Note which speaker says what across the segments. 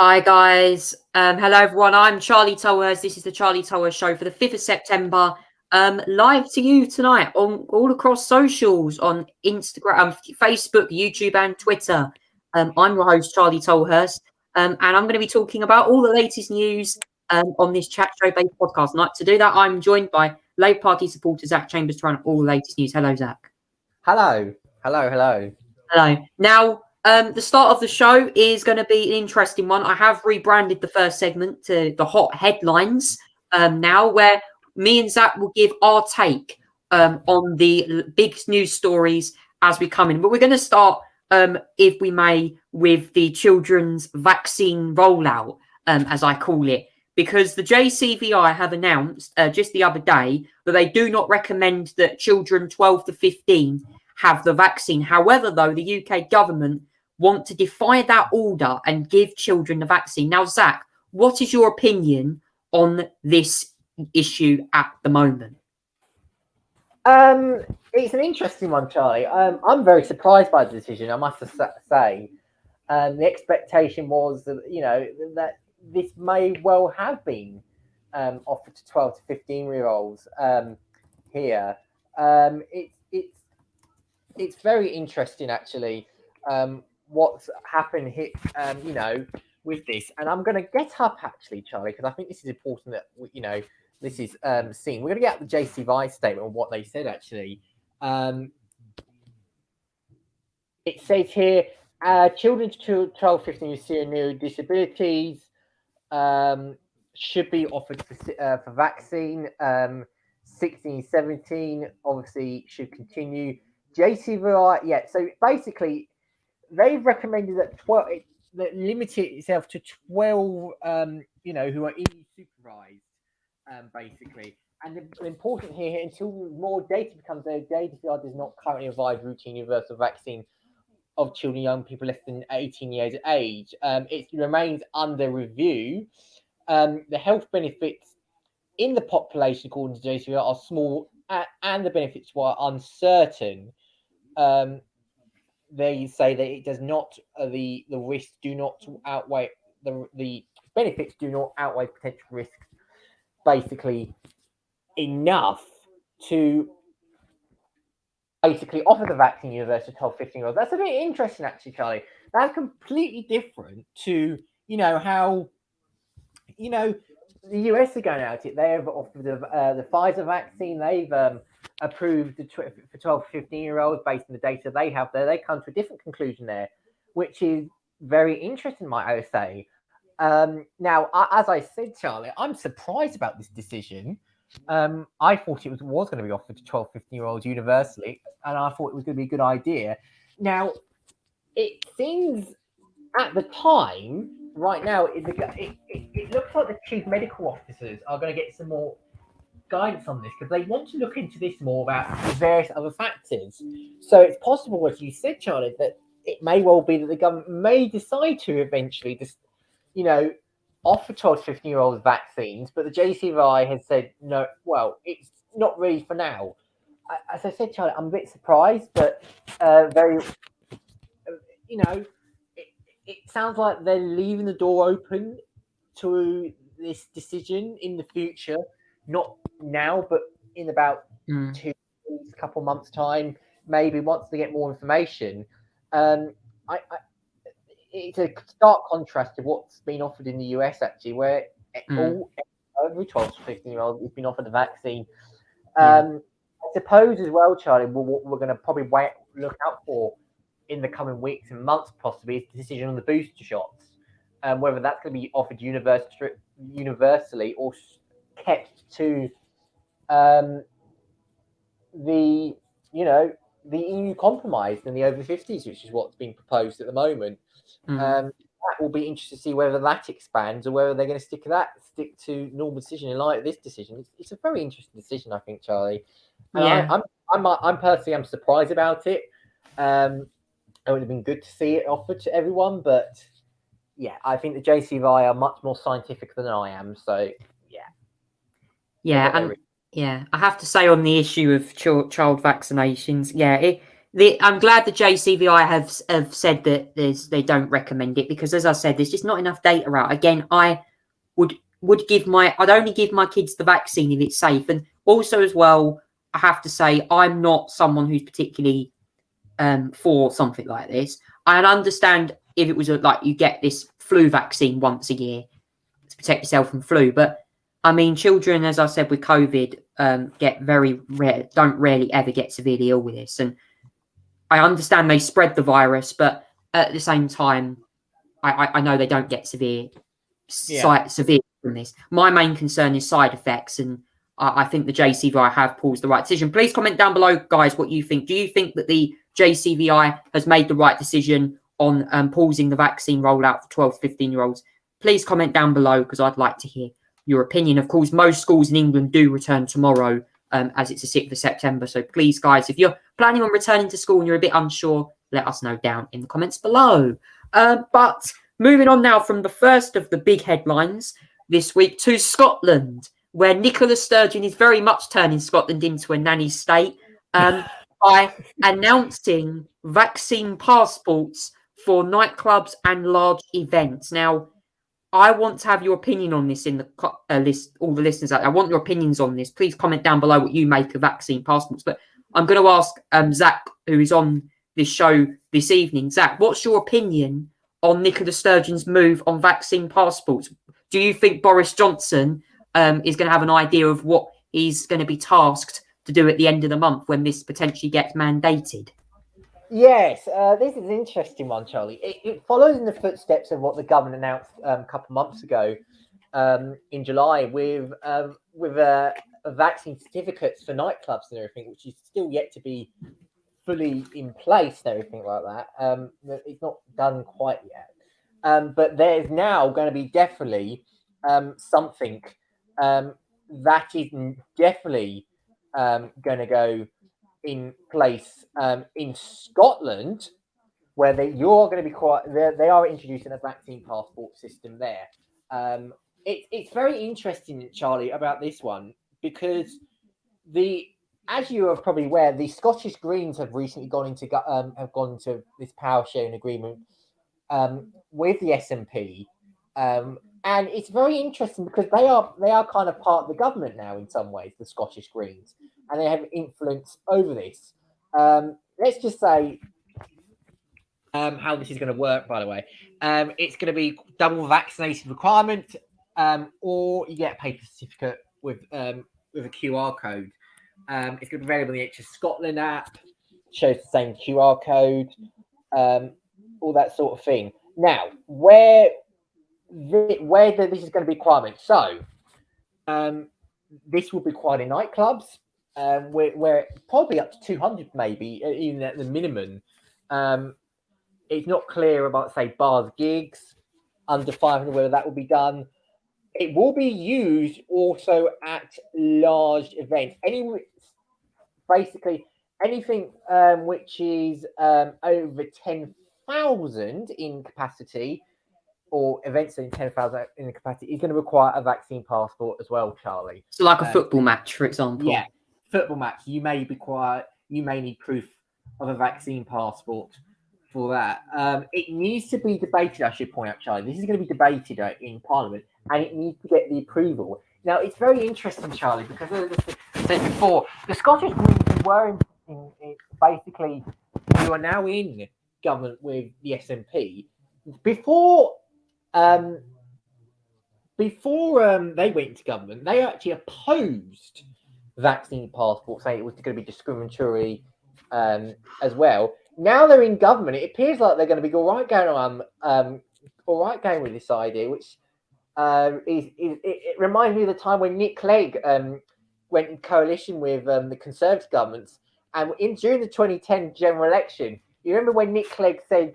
Speaker 1: Hi guys. Hello everyone. I'm Charlie Tolhurst. This is the Charlie Tolhurst Show for the 5th of September. Live to you tonight on all across socials on Instagram, Facebook, YouTube, and Twitter. I'm your host, Charlie Tolhurst, and I'm going to be talking about all the latest news on this chat show-based podcast tonight. To do that, I'm joined by Labour Party supporter Zach Chambers to run all the latest news. Hello, Zach.
Speaker 2: Hello.
Speaker 1: Hello. Now, the start of the show is going to be an interesting one. I have rebranded the first segment to the hot headlines now, where me and Zach will give our take on the big news stories as we come in. But we're going to start, if we may, with the children's vaccine rollout, as I call it, because the JCVI have announced just the other day that they do not recommend that children 12 to 15 have the vaccine. However, though, the UK government want to defy that order and give children the vaccine. Now, Zach, what is your opinion on this issue at the moment?
Speaker 2: It's an interesting one, Charlie. I'm very surprised by the decision, I must say. The expectation was that, that this may well have been offered to 12 to 15-year-olds here. It's very interesting, actually, what's happened here, with this. And I'm going to get up, actually, Charlie, because I think this is important that, this is seen. We're going to get the JCVI statement on what they said, actually. It says here, children to 12, 15 with serious disabilities should be offered for vaccine. 16, 17, obviously, should continue. JCVI, yeah. So basically, they've recommended that that limit itself to 12, who are EU supervised, basically. And the important here, until more data becomes there, JCVI does not currently advise routine universal vaccine of children, young people less than 18 years of age. It remains under review. The health benefits in the population, according to JCVI, are small, and the benefits were uncertain. They say that it does not, the risks do not outweigh the benefits do not outweigh potential risks, basically enough to basically offer the vaccine universally to 12, 15-year-olds. That's a bit interesting, actually, Charlie. That's completely different to, how, the US are going out it. They've offered the Pfizer vaccine. They've approved for 12 to 15-year-olds based on the data they have there. They come to a different conclusion there, which is very interesting, might I say. Now, as I said, Charlie, I'm surprised about this decision. I thought it was going to be offered to 12, 15-year-olds universally, and I thought it was going to be a good idea. Now, it seems at the time, right now, it looks like the chief medical officers are going to get some more guidance on this, because they want to look into this more about various other factors. So it's possible, as you said, Charlie, that it may well be that the government may decide to eventually just, offer 12 to 15-year-olds vaccines, but the JCVI has said, no, well, it's not really for now. As I said, Charlie, I'm a bit surprised, but very, it sounds like they're leaving the door open to this decision in the future, not now, but in about 2 weeks, couple months' time, maybe once they get more information. It's a stark contrast to what's been offered in the US, actually, where every 12 to 15-year-old has been offered a vaccine. I suppose as well, Charlie, what we're going to probably look out for in the coming weeks and months, possibly, is the decision on the booster shots, whether that's going to be offered universally or kept to the EU compromise and the over 50s, which is what's being proposed at the moment. That will be interesting to see whether that expands or whether they're going to stick to normal decision in light of this decision. It's a very interesting decision, I think, Charlie. And yeah. I'm personally surprised about it. It would have been good to see it offered to everyone, but yeah, I think the JCVI are much more scientific than I am. So
Speaker 1: I have to say on the issue of child vaccinations, I'm glad the JCVI have said that they don't recommend it, because, as I said, there's just not enough data out. Again, I would I'd only give my kids the vaccine if it's safe. And also, as well, I have to say, I'm not someone who's particularly for something like this. I understand if it was like you get this flu vaccine once a year to protect yourself from flu, but I mean, children, as I said, with COVID, don't rarely ever get severely ill with this. And I understand they spread the virus, but at the same time, I know they don't get severe from this. My main concern is side effects, and I think the JCVI have paused the right decision. Please comment down below, guys, what you think. Do you think that the JCVI has made the right decision on pausing the vaccine rollout for 12 to 15-year-olds? Please comment down below, because I'd like to hear your opinion. Of course, most schools in England do return tomorrow, as it's the 6th of September. So please, guys, if you're planning on returning to school and you're a bit unsure, let us know down in the comments below. But moving on now from the first of the big headlines this week to Scotland, where Nicola Sturgeon is very much turning Scotland into a nanny state by announcing vaccine passports for nightclubs and large events. Now, I want to have your opinion on this in the list. All the listeners out there, I want your opinions on this. Please comment down below what you make of vaccine passports. But I'm going to ask Zach, who is on this show this evening. Zach, what's your opinion on Nicola Sturgeon's move on vaccine passports? Do you think Boris Johnson is going to have an idea of what he's going to be tasked to do at the end of the month when this potentially gets mandated?
Speaker 2: Yes, this is an interesting one, Charlie. It follows in the footsteps of what the government announced a couple of months ago in July with vaccine certificates for nightclubs and everything, which is still yet to be fully in place and everything like that. It's not done quite yet. But there's now going to be definitely something that is definitely going to go in place in Scotland, where you're going to be they are introducing a vaccine passport system there. It's very interesting, Charlie, about this one, because as you are probably aware, the Scottish Greens have recently gone into this power sharing agreement with the SNP, and it's very interesting because they are kind of part of the government now in some ways, the Scottish Greens, and they have influence over this. Let's just say how this is going to work. By the way, it's going to be double vaccination requirement, or you get a paper certificate with a QR code. It's going to be available in the NHS Scotland app, shows the same QR code, all that sort of thing. Now, where this is going to be requirement. So, this will be required in nightclubs, where probably up to 200, maybe even at the minimum. It's not clear about, say, bars, gigs under 500, whether that will be done. It will be used also at large events. Basically, anything which is over 10,000 in capacity, or events in 10,000 in capacity, is going to require a vaccine passport as well, Charlie.
Speaker 1: So, like a football match, for example.
Speaker 2: Yeah, football match. You may need proof of a vaccine passport for that. It needs to be debated, I should point out, Charlie. This is going to be debated in Parliament, and it needs to get the approval. Now, it's very interesting, Charlie, because as I said before, the Scottish Greens were basically, who are now in government with the SNP, before they went into government, they actually opposed vaccine passports, saying it was going to be discriminatory as well. Now they're in government, it appears like they're going to be all right going with this idea, which it reminds me of the time when Nick Clegg went in coalition with the Conservative governments, and during the 2010 general election, you remember when Nick Clegg said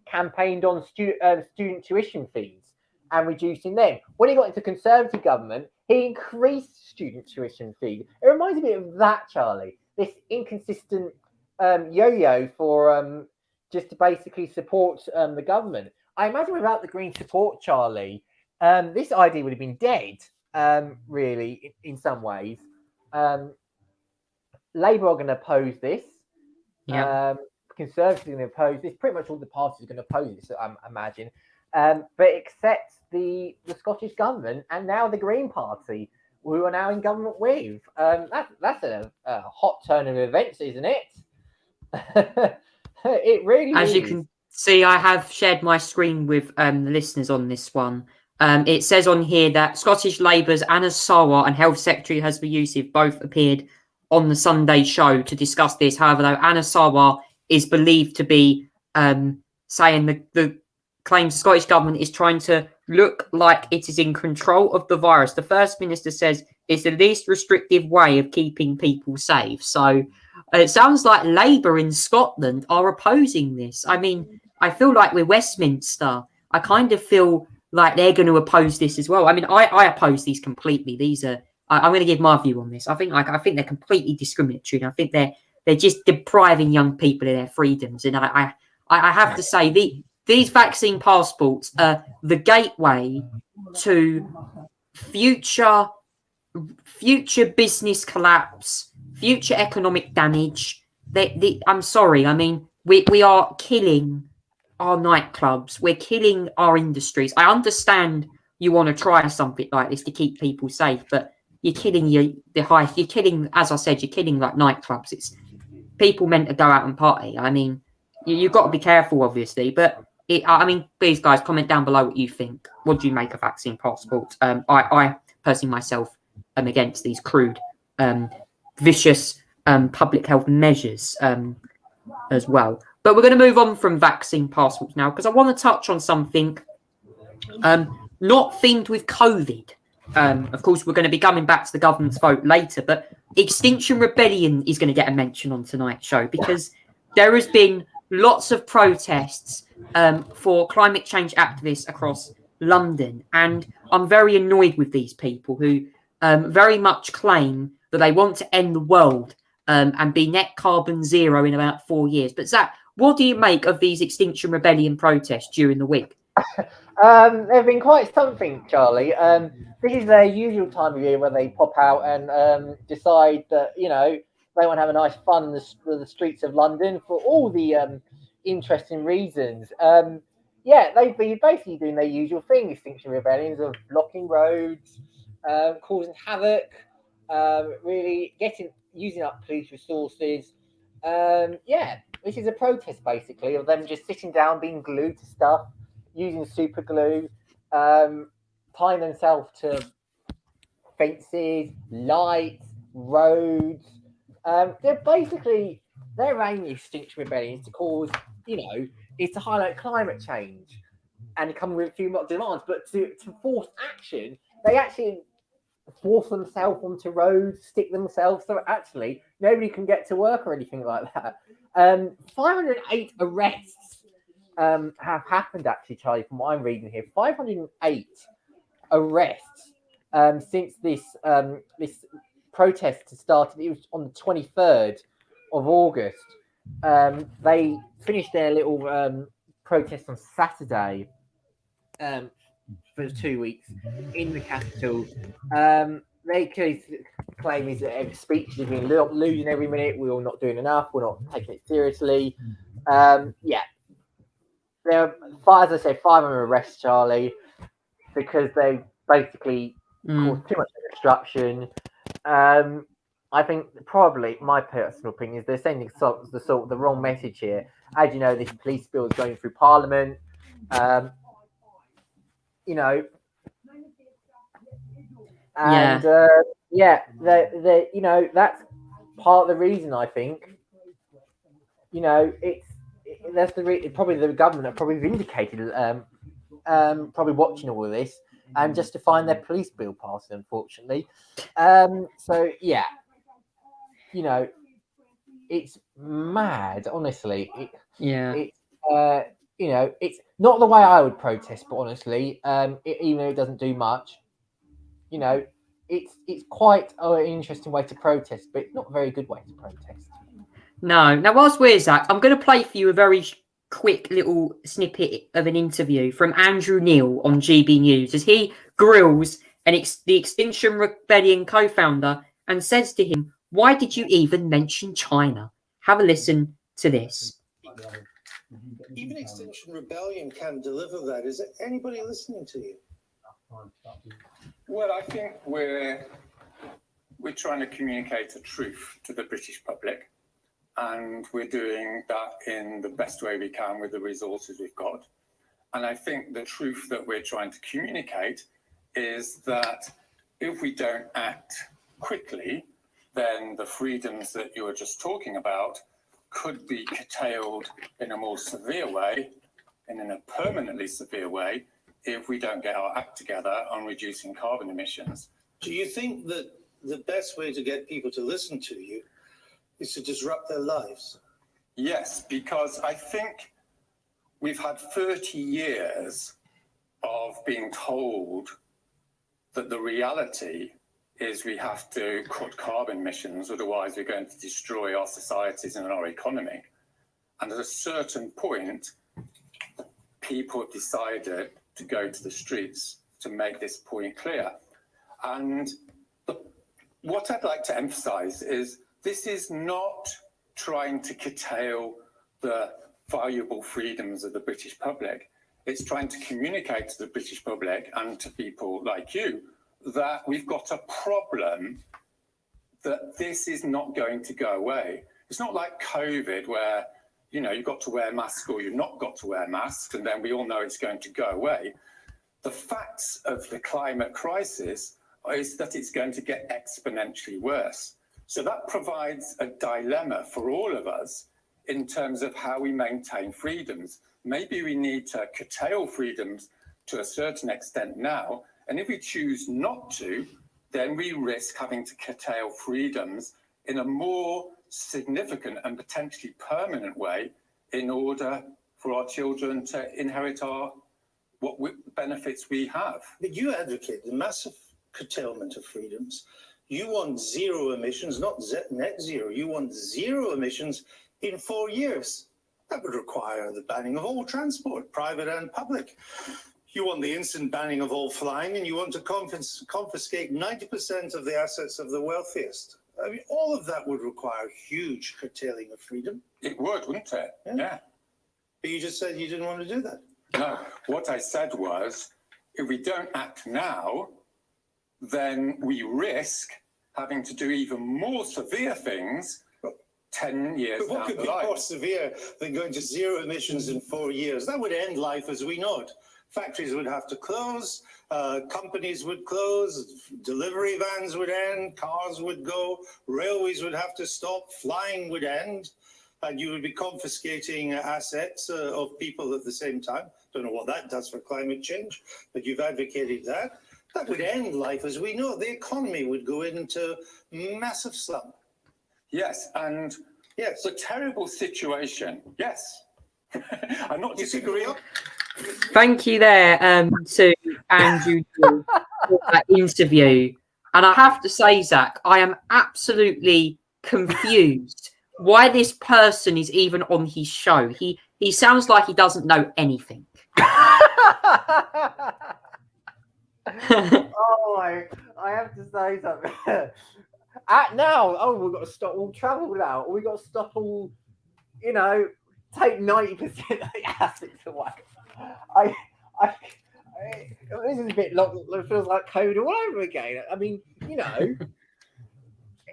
Speaker 2: campaigned on student tuition fees and reducing them. When he got into Conservative government, he increased student tuition fees. It reminds me of that, Charlie. This inconsistent yo-yo for just to basically support the government. I imagine without the Green support, Charlie, this idea would have been dead, really, in some ways. Labour are going to oppose this.
Speaker 1: Yeah.
Speaker 2: Conservatives are going to oppose this. Pretty much all the parties are going to oppose this, I imagine. But except the Scottish government and now the Green Party, who are now in government with. That's a hot turn of events, isn't it? It really
Speaker 1: As
Speaker 2: is.
Speaker 1: you can see, I have shared my screen with the listeners on this one. It says on here that Scottish Labour's Anna Sawar and Health Secretary Husby Youssef both appeared on the Sunday show to discuss this. However, though, Anna Sawar is believed to be saying the claims the Scottish Government is trying to look like it is in control of the virus. The First Minister says it's the least restrictive way of keeping people safe. So it sounds like Labour in Scotland are opposing this. I mean, I feel like with Westminster, I kind of feel like they're going to oppose this as well. I mean, I oppose these completely. These are, I'm going to give my view on this. I think they're completely discriminatory. And I think they're just depriving young people of their freedoms. And I have to say, these vaccine passports are the gateway to future business collapse, future economic damage. I'm sorry. I mean, we are killing our nightclubs. We're killing our industries. I understand you want to try something like this to keep people safe, but you're killing you're killing, as I said, you're killing like nightclubs. It's people meant to go out and party. I mean, you've got to be careful, obviously, but I mean, please, guys, comment down below what you think. What do you make of vaccine passports? I personally myself am against these crude, vicious public health measures as well. But we're going to move on from vaccine passports now because I want to touch on something not themed with COVID. Of course, we're going to be coming back to the government's vote later, but Extinction Rebellion is going to get a mention on tonight's show because there has been lots of protests for climate change activists across London. And I'm very annoyed with these people who very much claim that they want to end the world and be net carbon zero in about 4 years. But Zach, what do you make of these Extinction Rebellion protests during the week?
Speaker 2: They've been quite something, Charlie. This is their usual time of year where they pop out and decide that, you know, they want to have a nice fun in the streets of London for all the interesting reasons. Yeah, they've been basically doing their usual thing, Extinction Rebellions, of blocking roads, causing havoc, really using up police resources. Yeah, this is a protest basically of them just sitting down, being glued to stuff, using super glue, tying themselves to fences, lights, roads. They're basically, their aim is Extinction Rebellion is to cause, you know, is to highlight climate change and come with a few more demands, but to force action, they actually force themselves onto roads, stick themselves, so actually nobody can get to work or anything like that. 508 arrests have happened actually, Charlie, from what I'm reading here. 508 arrests since this protest started. It was on the 23rd of August. They finished their little protest on Saturday for 2 weeks in the capital. They claim is that speeches have been losing every minute. We're not doing enough. We're not taking it seriously. Yeah. There are, as I said, 500 arrests, Charlie, because they basically caused too much disruption. I think probably my personal opinion is they're sending the wrong message here. As you know, this police bill is going through Parliament. You know, and they you know, that's part of the reason I think. You know, that's probably the government are probably vindicated, probably watching all of this and justifying their police bill passed, unfortunately. So yeah, you know, it's mad, honestly. It's you know, it's not the way I would protest, but honestly, even though it doesn't do much, you know, it's quite an interesting way to protest, but it's not a very good way to protest.
Speaker 1: No. Now, whilst we're Zach, I'm going to play for you a very quick little snippet of an interview from Andrew Neil on GB News as he grills the Extinction Rebellion co-founder and says to him, "Why did you even mention China?" Have a listen to this.
Speaker 3: Even Extinction Rebellion can deliver that. Is there anybody listening to you?
Speaker 4: Well, I think we're trying to communicate a truth to the British public, and we're doing that in the best way we can with the resources we've got. And I think the truth that we're trying to communicate is that if we don't act quickly, then the freedoms that you were just talking about could be curtailed in a more severe way and in a permanently severe way if we don't get our act together on reducing carbon emissions.
Speaker 3: Do you think that the best way to get people to listen to you is to disrupt their lives?
Speaker 4: Yes, because I think we've had 30 years of being told that the reality is we have to cut carbon emissions, otherwise we're going to destroy our societies and our economy. And at a certain point, people have decided to go to the streets to make this point clear. And what I'd like to emphasize is this is not trying to curtail the valuable freedoms of the British public. It's trying to communicate to the British public and to people like you that we've got a problem, that this is not going to go away. It's not like COVID where, you know, you've got to wear masks or you've not got to wear masks, and then we all know it's going to go away. The facts of the climate crisis is that it's going to get exponentially worse. So that provides a dilemma for all of us in terms of how we maintain freedoms. Maybe we need to curtail freedoms to a certain extent now, and if we choose not to, then we risk having to curtail freedoms in a more significant and potentially permanent way in order for our children to inherit benefits we have.
Speaker 3: But you advocate the massive curtailment of freedoms. You want zero emissions, not net zero. You want zero emissions in 4 years. That would require the banning of all transport, private and public. You want the instant banning of all flying, and you want to confiscate 90% of the assets of the wealthiest. I mean, all of that would require huge curtailing of freedom.
Speaker 4: It would, wouldn't it? Yeah.
Speaker 3: But you just said you didn't want to do that.
Speaker 4: No, what I said was, if we don't act now, then we risk having to do even more severe things 10 years
Speaker 3: But what
Speaker 4: down
Speaker 3: could
Speaker 4: the
Speaker 3: be
Speaker 4: line.
Speaker 3: more severe than going to zero emissions in 4 years? That would end life as we know it. Factories would have to close, companies would close, delivery vans would end, cars would go, railways would have to stop, flying would end, and you would be confiscating assets of people at the same time. Don't know what that does for climate change, but you've advocated that. That would end life as we know it. The economy would go into massive slump.
Speaker 4: Yes, and
Speaker 3: Yes.
Speaker 4: it's a terrible situation. Yes. I'm not disagreeing.
Speaker 1: Thank you there to Andrew for that interview. And I have to say, Zach, I am absolutely confused why this person is even on his show. He sounds like he doesn't know anything.
Speaker 2: Oh, I have to say something. We've got to stop all travel now. We've got to stop all, take 90% of the assets away. This is a bit long. It feels like code all over again. I mean,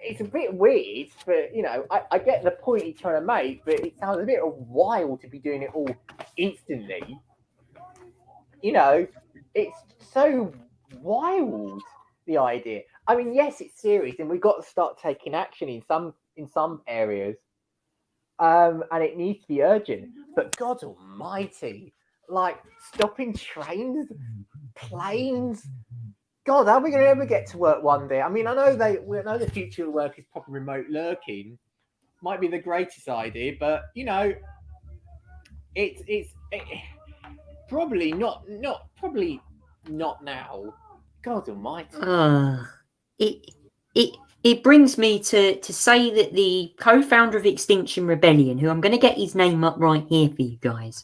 Speaker 2: it's a bit weird, but I get the point he's trying to make, but it sounds a bit wild to be doing it all instantly. It's so wild, the idea. I mean, yes, it's serious, and we've got to start taking action in some areas, and it needs to be urgent. But God Almighty, like stopping trains, planes. God, are we going to ever get to work one day? I mean, I know the future of work is probably remote lurking, might be the greatest idea, but it's probably not now. God Almighty.
Speaker 1: It brings me to say that the co-founder of Extinction Rebellion, who I'm going to get his name up right here for you guys,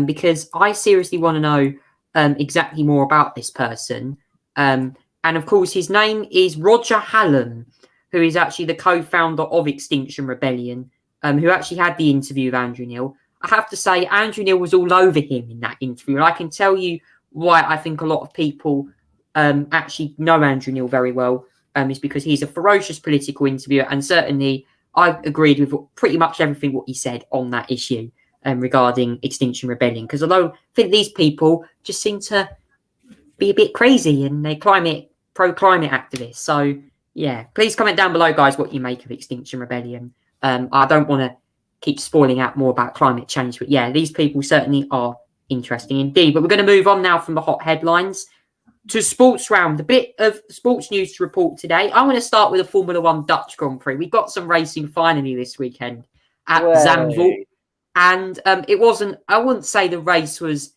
Speaker 1: because I seriously want to know exactly more about this person. And of course, his name is Roger Hallam, who is actually the co-founder of Extinction Rebellion. who actually had the interview with Andrew Neil. I have to say, Andrew Neil was all over him in that interview. And I can tell you why I think a lot of people actually know Andrew Neil very well. Is because he's a ferocious political interviewer. And certainly I agreed with pretty much everything what he said on that issue regarding Extinction Rebellion. Because although I think these people just seem to be a bit crazy and they're pro-climate activists. So, yeah, please comment down below, guys, what you make of Extinction Rebellion. I don't want to keep spoiling out more about climate change, but yeah, these people certainly are interesting indeed. But we're going to move on now from the hot headlines to sports round. A bit of sports news to report today. I want to start with the Formula One Dutch Grand Prix. We got some racing finally this weekend at Zandvoort. And it wasn't, I wouldn't say the race was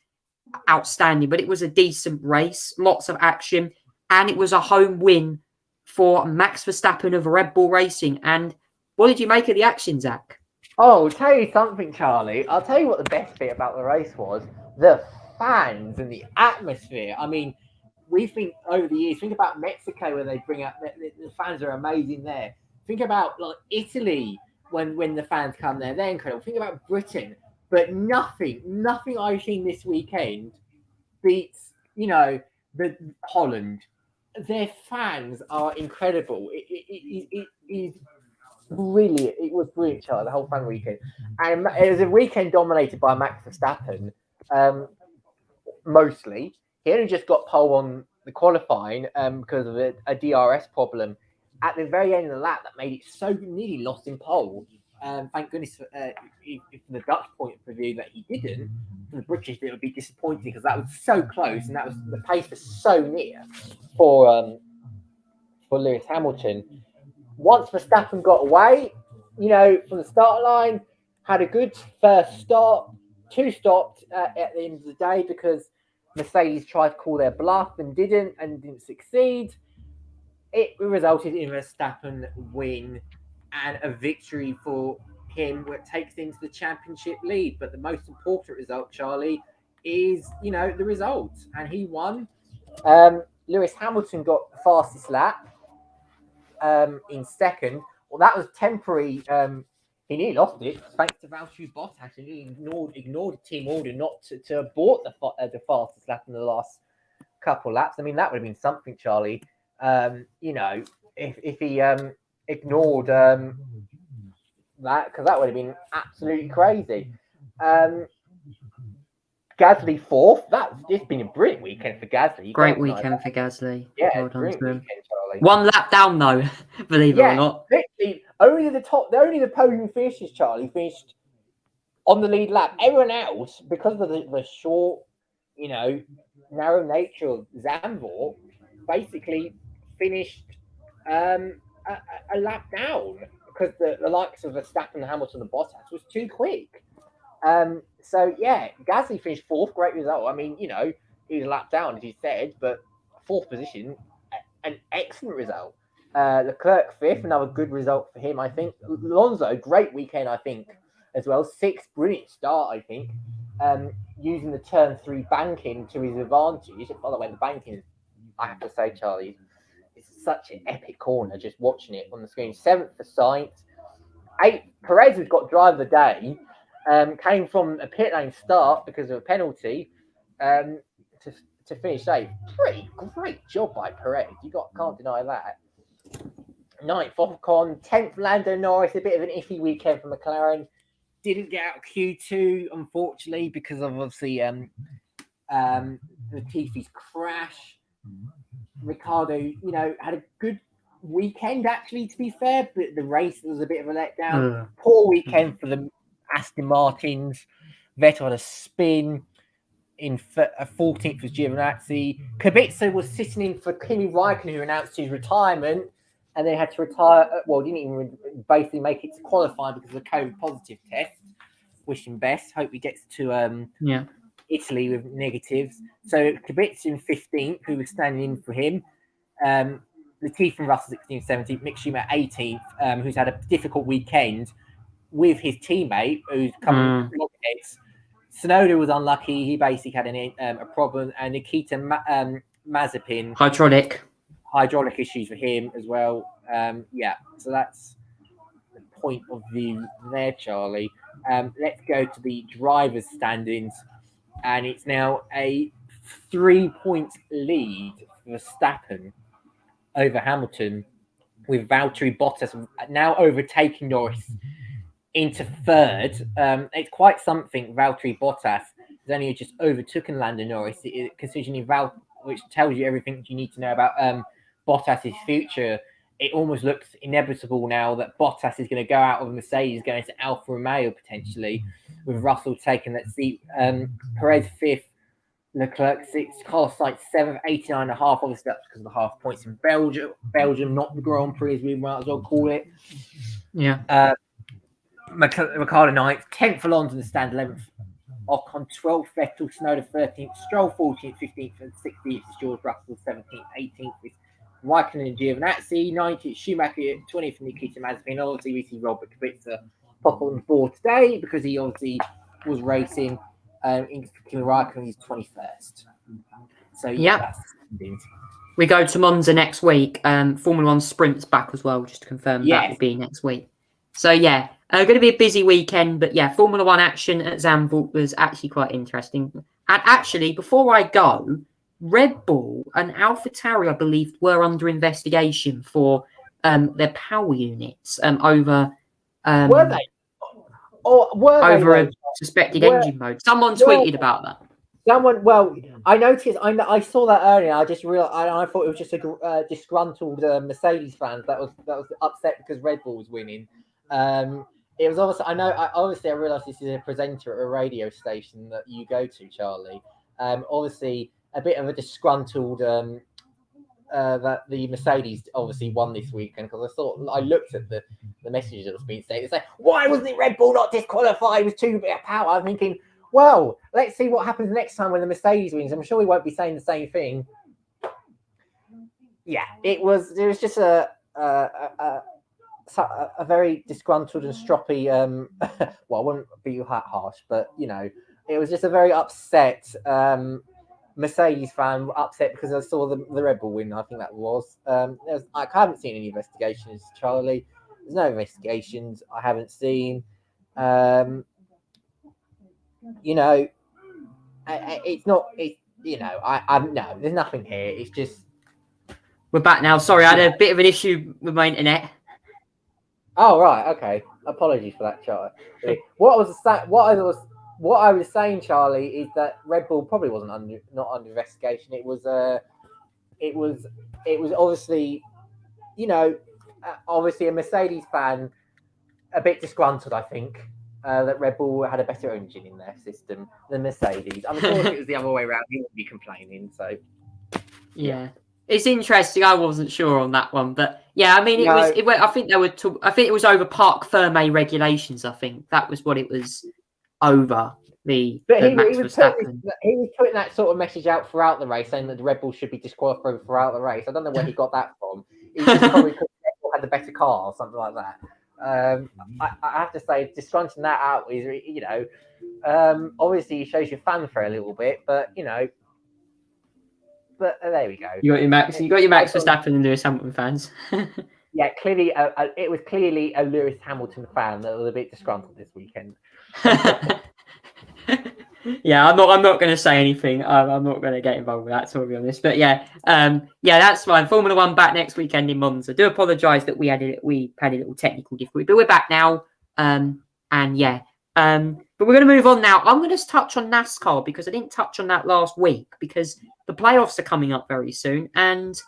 Speaker 1: outstanding, but it was a decent race, lots of action, and it was a home win for Max Verstappen of Red Bull Racing. And what did you make of the action, Zach?
Speaker 2: Oh, I'll tell you something, Charlie. I'll tell you what the best bit about the race was. The fans and the atmosphere. I mean, we think over the years, think about Mexico where they bring up, the fans are amazing there. Think about like Italy when the fans come there, they're incredible. Think about Britain. But nothing I've seen this weekend beats, the Holland. Their fans are incredible. It is brilliant. It was brilliant, Charlie, the whole fan weekend. And it was a weekend dominated by Max Verstappen, mostly. He only just got pole on the qualifying because of a DRS problem at the very end of the lap that made it so nearly lost in pole. Thank goodness from the Dutch point of view that he didn't. From the British, it would be disappointing because that was so close and that was the pace was so near for Lewis Hamilton. Once Verstappen got away, from the start line, had a good first stop, 2 stopped at the end of the day because Mercedes tried to call their bluff and didn't succeed. It resulted in a Verstappen win and a victory for him, where it takes him to the championship lead. But the most important result, Charlie, is the result, and he won. Lewis Hamilton got the fastest lap in second. Well, that was temporary. He nearly lost it thanks to Valtteri Bottas, and he ignored the team order not to abort the fastest lap in the last couple laps. I mean, that would have been something, Charlie. If he ignored that, because that would have been absolutely crazy. Gasly 4th. It's been a brilliant weekend for Gasly.
Speaker 1: Great weekend for Gasly.
Speaker 2: Yeah,
Speaker 1: well done
Speaker 2: brilliant
Speaker 1: to him.
Speaker 2: weekend, Charlie.
Speaker 1: 1 lap down though, believe it or not.
Speaker 2: Literally, only the podium finishes, Charlie, finished on the lead lap. Everyone else, because of the short, narrow nature of Zandvoort, basically finished a lap down because the likes of Verstappen, Hamilton, and Bottas was too quick. So yeah, Gasly finished 4th, great result. I mean, he was a lap down, as you said, but 4th position, an excellent result. Leclerc 5th, another good result for him, I think. Alonso, great weekend, I think, as well. 6th, brilliant start, I think. Using the turn 3 banking to his advantage. By the way, the banking, I have to say, Charlie, it's such an epic corner just watching it on the screen. 7th for Sainz. 8th, Perez, who's got driver of the day, came from a pit lane start because of a penalty to finish 8th. Pretty great job by Perez. Can't deny that. 9th, Ocon. 10th, Lando Norris. A bit of an iffy weekend for McLaren. Didn't get out of Q2, unfortunately, because of obviously Latifi's crash. Ricardo, had a good weekend, actually, to be fair, but the race was a bit of a letdown. Poor weekend for the Aston Martins. Vettel had a spin. In 14th was Giovinazzi. Kubica was sitting in for Kimi Räikkönen, who announced his retirement, and then had to retire. Well, didn't even basically make it to qualify because of the COVID positive test. Wish him best. Hope he gets to Italy with negatives. So Kubica in 15th, who was standing in for him. Latifi and Russell 16th, 17th. Mick Schumacher 18th, who's had a difficult weekend with his teammate, who's coming from logheads. Tsunoda was unlucky. He basically had a problem. And Nikita Mazepin. Hydraulic issues for him as well. So that's the point of view there, Charlie. Let's go to the drivers' standings, and it's now a 3-point lead for Verstappen over Hamilton, with Valtteri Bottas now overtaking Norris into third. It's quite something. Valtteri Bottas has only just overtaken Lando Norris, considering which tells you everything you need to know about Bottas's future. It almost looks inevitable now that Bottas is going to go out of Mercedes, going to Alfa Romeo potentially, with Russell taking that seat. Perez 5th, Leclerc 6th, Carlos Sainz 7th, 89.5. Obviously, that's because of the half points in Belgium. Belgium, not the Grand Prix, as we might as well call it.
Speaker 1: Yeah.
Speaker 2: Ricardo 9th, 10th Alonso in the stand, 11th. Ocon 12th, Vettel, Tsunoda 13th, Stroll 14th, 15th, and 16th is George Russell, 17th, 18th is Raikkonen and Giovinazzi, 19th Schumacher, 20th Nikita Mazepin. Obviously, we see Robert Kubica pop on the board today because he obviously was racing in Kimi Raikkonen, he's 21st. So that's
Speaker 1: we go to Monza next week. Formula One sprints back as well, just to confirm that will be next week. So going to be a busy weekend, but Formula One action at Zandvoort was actually quite interesting. And actually, before I go, Red Bull and AlphaTauri, I believe, were under investigation for their power units over.
Speaker 2: Were they? Or were
Speaker 1: over
Speaker 2: they,
Speaker 1: a suspected engine mode? Someone tweeted about that.
Speaker 2: I noticed. I saw that earlier. I just realized. I thought it was just a disgruntled Mercedes fans that was upset because Red Bull was winning. It was obviously. I realized this is a presenter at a radio station that you go to, Charlie. Obviously, a bit of a disgruntled that the Mercedes obviously won this weekend, because I looked at the messages that was being sent. It's like, why wasn't it Red Bull not disqualified with too bit of power? I'm thinking, well, let's see what happens next time when the Mercedes wins. I'm sure we won't be saying the same thing. Yeah, it was just a very disgruntled and stroppy. Well, I wouldn't be that harsh, but it was just a very upset Mercedes fan, upset because I saw the Red Bull win. I think that was. I haven't seen any investigations, Charlie. There's no investigations. I haven't seen. It's not. No. There's nothing here. It's just.
Speaker 1: We're back now. Sorry, I had a bit of an issue with my internet.
Speaker 2: Oh right, okay. Apologies for that, Charlie. What I was saying, Charlie, is that Red Bull probably wasn't not under investigation. It was obviously, obviously a Mercedes fan, a bit disgruntled, I think, that Red Bull had a better engine in their system than Mercedes. I'm sure if it was the other way around, he wouldn't be complaining. So,
Speaker 1: yeah. It's interesting. I wasn't sure on that one, but I mean, I think I think it was over Parc Fermé regulations. I think that was what it was over. He was
Speaker 2: putting that sort of message out throughout the race, saying that the Red Bull should be disqualified throughout the race. I don't know where he got that from. He just probably because Red Bull had the better car or something like that. I have to say, disgrunting that out is, obviously it shows your fanfare a little bit, but But there we go.
Speaker 1: You got your Max Verstappen and Lewis Hamilton fans.
Speaker 2: Yeah, clearly, it was clearly a Lewis Hamilton fan that was a bit disgruntled this weekend.
Speaker 1: Yeah, I'm not going to say anything. I'm not going to get involved with that, to be honest. But that's fine. Formula One back next weekend in Monza. I do apologise that we had a little technical difficulty, but we're back now. But we're going to move on now. I'm going to touch on NASCAR because I didn't touch on that last week because the playoffs are coming up very soon, and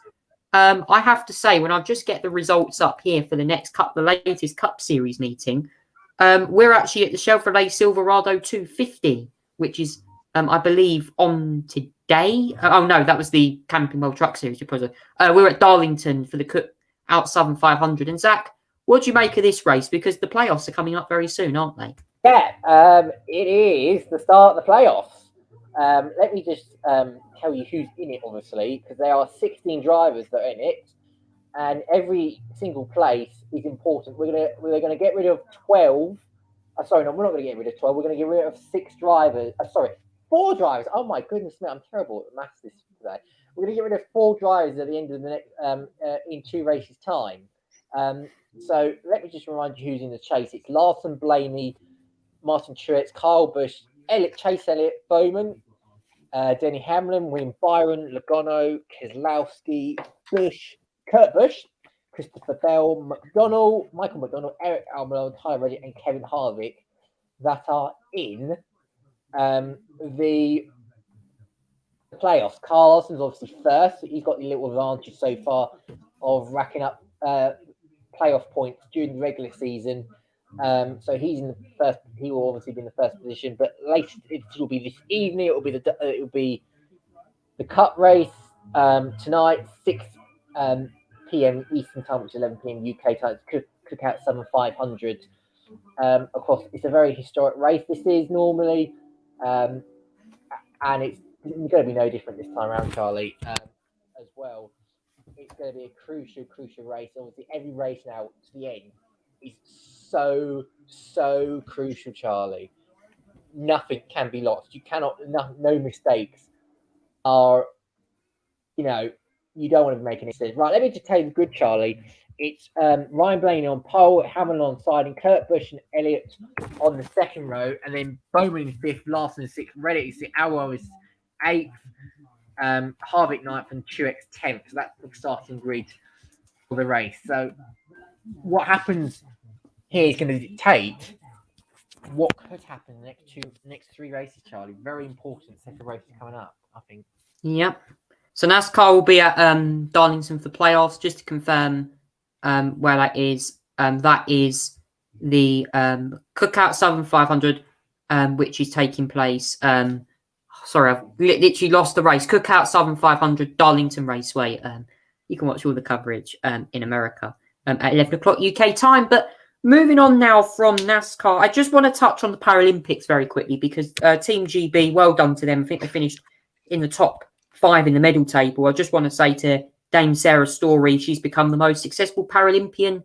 Speaker 1: I have to say, when I just get the results up here for the latest Cup Series meeting, we're actually at the Chevrolet Silverado 250, which is, I believe, on today. Oh no, that was the Camping World Truck Series. We're at Darlington for the Cook Out Southern 500. And Zach, what do you make of this race? Because the playoffs are coming up very soon, aren't they?
Speaker 2: Yeah, it is the start of the playoffs. Let me just tell you who's in it, obviously, because there are 16 drivers that are in it, and every single place is important. We're gonna get rid of 12. Sorry, no, we're not going to get rid of 12. We're going to get rid of 4 drivers. Oh my goodness me, I'm terrible at maths this today. We're going to get rid of 4 drivers at the end of the next in 2 races time. So let me just remind you who's in the chase. It's Larson, Blaney, Martin Truex, Kyle Busch, Chase Elliott, Bowman, Denny Hamlin, William Byron, Logano, Keselowski, Busch, Kurt Busch, Christopher Bell, Michael McDonald, Eric Almirola, Tyler Reddick, and Kevin Harvick that are in the playoffs. Carl Larson's obviously first. He's got the little advantage so far of racking up playoff points during the regular season. So he's in the first. He will obviously be in the first position. But later, it will be this evening. It will be the Cup race tonight, 6 p.m. Eastern time, which is 11 p.m. UK time. Cookout 7,500 across. It's a very historic race. This is normally, and it's going to be no different this time around, Charlie. As well, it's going to be a crucial race. Obviously, every race now to the end is so crucial, Charlie. Nothing can be lost. You cannot. No mistakes are. You don't want to make any mistakes. Right, let me just tell you the good, Charlie. It's Ryan Blaney on pole, Hamlin on side, and Kurt Busch and Elliott on the second row, and then Bowman in fifth, Larson in sixth, Reddick is sixth, Alwell is eighth, Harvick ninth, and Truex 10th. So that's the starting grid for the race. So what happens here is going to dictate what could happen in the next 3 races, Charlie. Very important set of races coming up, I think.
Speaker 1: Yep. So NASCAR will be at Darlington for playoffs. Just to confirm where that is the Cookout 7,500, which is taking place. Sorry, I've literally lost the race. Cookout 7,500, Darlington Raceway. You can watch all the coverage in America at 11 o'clock UK time. But moving on now from NASCAR, I just want to touch on the Paralympics very quickly because Team GB, well done to them. I think they finished in the top 5 in the medal table. I just want to say to Dame Sarah Story, she's become the most successful Paralympian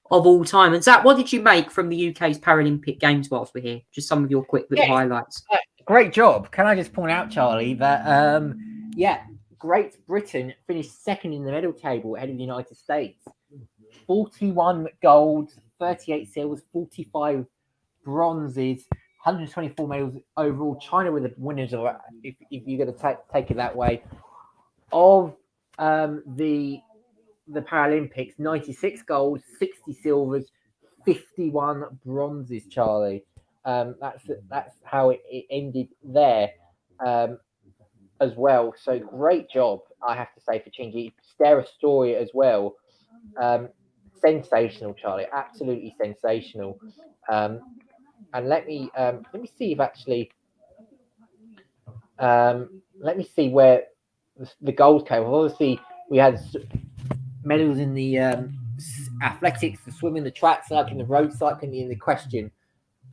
Speaker 1: of all time. And Zach, what did you make from the UK's Paralympic Games whilst we're here? Just some of your quick little highlights.
Speaker 2: Great job. Can I just point out, Charlie, that Great Britain finished second in the medal table ahead of the United States. 41 golds, 38 silvers, 45 bronzes, 124 medals overall. China were the winners, of, if you're going to take it that way, of the Paralympics. 96 golds, 60 silvers, 51 bronzes, Charlie. That's how it ended there as well. So great job, I have to say, for Chingy. Sarah Story as well. Sensational, Charlie. Absolutely sensational. And let me see if actually let me see where the gold came. Obviously, we had medals in the athletics, the swimming, the track cycling, the road cycling, in the equestrian.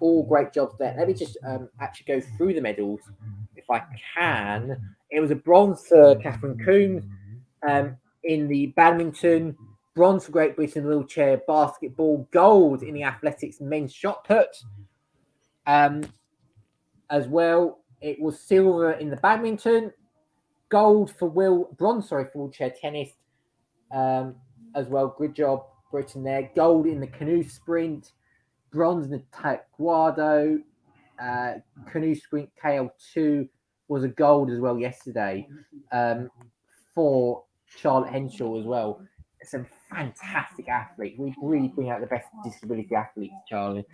Speaker 2: All great jobs there. Let me just actually go through the medals if I can. It was a bronze for Catherine Coombs in the badminton, bronze for Great Britain wheelchair basketball, gold in the athletics men's shot put. As well, it was silver in the badminton, bronze for wheelchair tennis. As well, good job, Britain there. Gold in the canoe sprint, bronze in the taekwondo, canoe sprint KL2 was a gold as well yesterday for Charlotte Henshaw as well. Some fantastic athletes. We really bring out the best disability athletes, Charlie.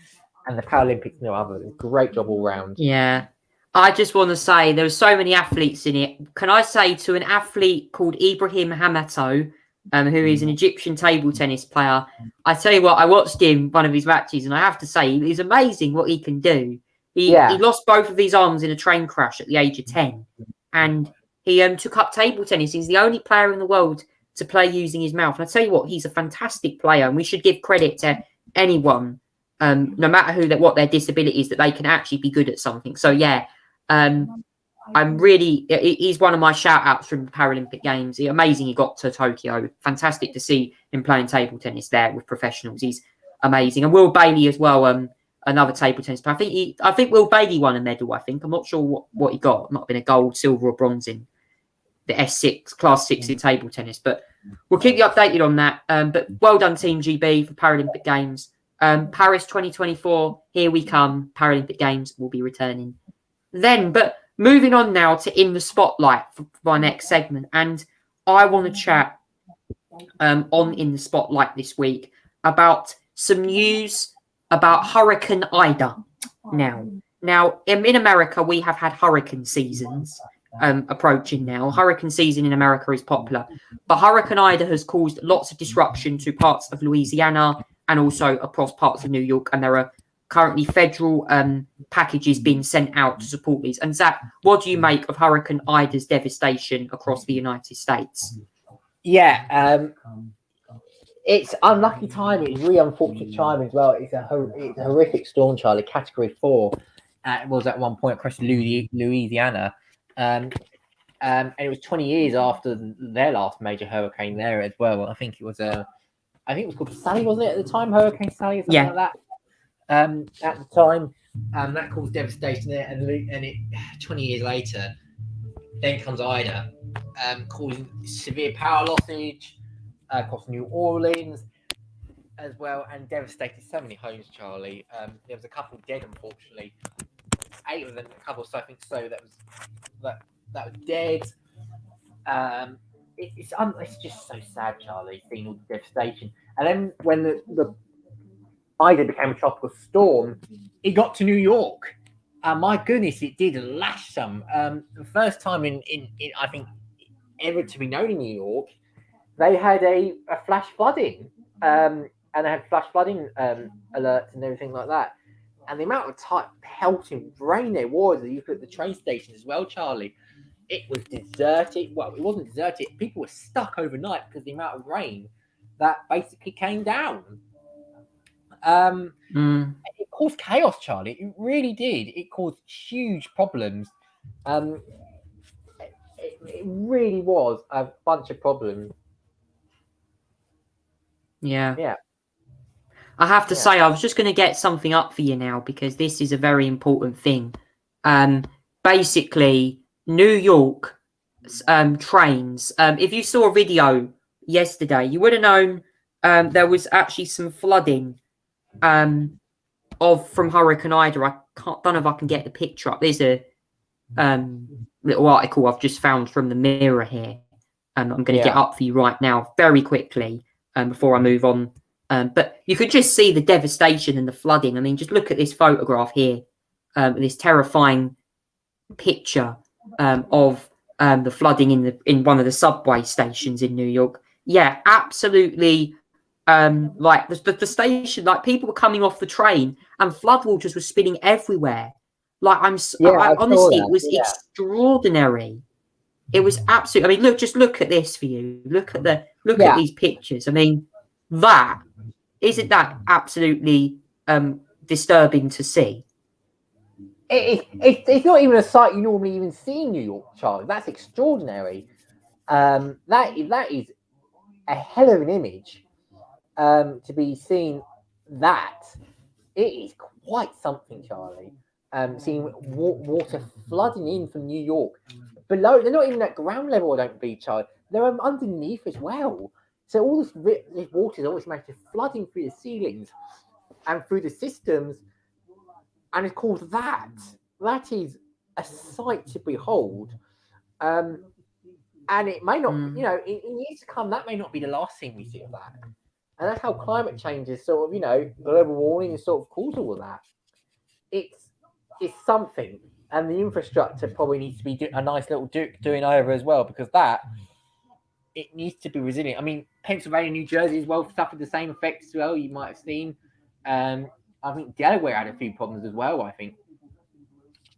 Speaker 2: And the Paralympics, no other. Great job all round.
Speaker 1: Yeah. I just want to say there were so many athletes in it. Can I say to an athlete called Ibrahim Hamato, who is an Egyptian table tennis player, I tell you what, I watched him one of his matches, and I have to say, he's amazing what he can do. He lost both of his arms in a train crash at the age of 10. And he took up table tennis. He's the only player in the world to play using his mouth. And I tell you what, he's a fantastic player, and we should give credit to anyone, no matter what their disability is, that they can actually be good at something. So yeah, he's one of my shout outs from the Paralympic Games. Amazing he got to Tokyo. Fantastic to see him playing table tennis there with professionals. He's amazing. And Will Bailey as well, another table tennis player. I think Will Bailey won a medal, I'm not sure what he got. It might have been a gold, silver or bronze in the S6, class 6 in table tennis. But we'll keep you updated on that. But well done, Team GB, for Paralympic Games. Paris 2024, here we come. Paralympic Games will be returning then. But moving on now to In the Spotlight for my next segment. And I want to chat on In the Spotlight this week about some news about Hurricane Ida. Now, in America, we have had hurricane seasons approaching now. Hurricane season in America is popular, but Hurricane Ida has caused lots of disruption to parts of Louisiana and also across parts of New York. And there are currently federal packages being sent out to support these. And Zach, what do you make of Hurricane Ida's devastation across the United States?
Speaker 2: Yeah, it's unlucky timing. It's really unfortunate timing as well. It's a horrific storm, Charlie. Category 4. It was at one point across Louisiana. And it was 20 years after their last major hurricane there as well. I think it was called Sally, wasn't it, at the time? Hurricane Sally or something like that. At the time, that caused devastation there. And it 20 years later, then comes Ida, causing severe power lossage across New Orleans as well, and devastated so many homes, Charlie. There was a couple dead, unfortunately. 8 of them, a couple, so I think so. That was dead. It's just so sad, Charlie, seeing all the devastation. And then when the Ida became a tropical storm, it got to New York. My goodness, it did lash some. The first time in I think ever to be known in New York, they had a flash flooding, and they had flash flooding alerts and everything like that. And the amount of tight pelting rain there was, you look at the train station as well, Charlie. It was deserted. Well, it wasn't deserted. People were stuck overnight because of the amount of rain that basically came down. It caused chaos, Charlie. It really did. It caused huge problems. It really was a bunch of problems.
Speaker 1: Yeah. I have to say, I was just going to get something up for you now because this is a very important thing. Basically, New York trains. If you saw a video yesterday, you would have known there was actually some flooding from Hurricane Ida. I don't know if I can get the picture up. There's a little article I've just found from the Mirror here. I'm going to get up for you right now very quickly before I move on. But you could just see the devastation and the flooding. I mean, just look at this photograph here, this terrifying picture of the flooding in one of the subway stations in New York. Yeah, absolutely. Like the station, like people were coming off the train and floodwaters were spilling everywhere. Like honestly, it was extraordinary. It was absolutely. I mean, look at this for you. Look at these pictures. I mean, isn't that absolutely disturbing to see?
Speaker 2: It's not even a sight you normally even see in New York, Charlie. That's extraordinary. That is a hell of an image to be seen. That it is quite something, Charlie. Seeing water flooding in from New York below. They're not even at ground level, I don't believe, Charlie. They're underneath as well. So all this water is always managed to flooding through the ceilings and through the systems, and it's caused that. That is a sight to behold. And it may not, in years to come, that may not be the last thing we see of that. And that's how climate change is sort of, global warming is sort of caused all of that. It's something, and the infrastructure probably needs to be a nice little doing over as well, because it needs to be resilient. I mean, Pennsylvania, New Jersey as well suffered the same effects as well. You might have seen. I think Delaware had a few problems as well. I think,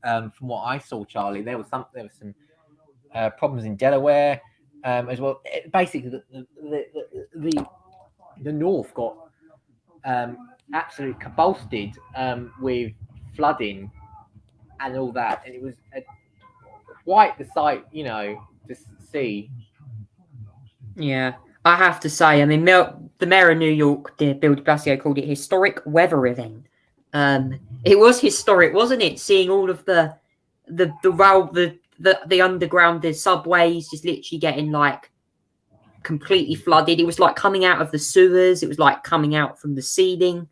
Speaker 2: from what I saw, Charlie, there was some problems in Delaware as well. Basically, the North got absolutely convulsed with flooding and all that, and it was quite the sight, to see.
Speaker 1: Yeah, I have to say, I mean, the mayor of New York, Bill de Blasio, called it historic weather event. It was historic, wasn't it? Seeing all of the underground, the subways just literally getting like completely flooded. It was like coming out of the sewers. It was like coming out from the ceiling.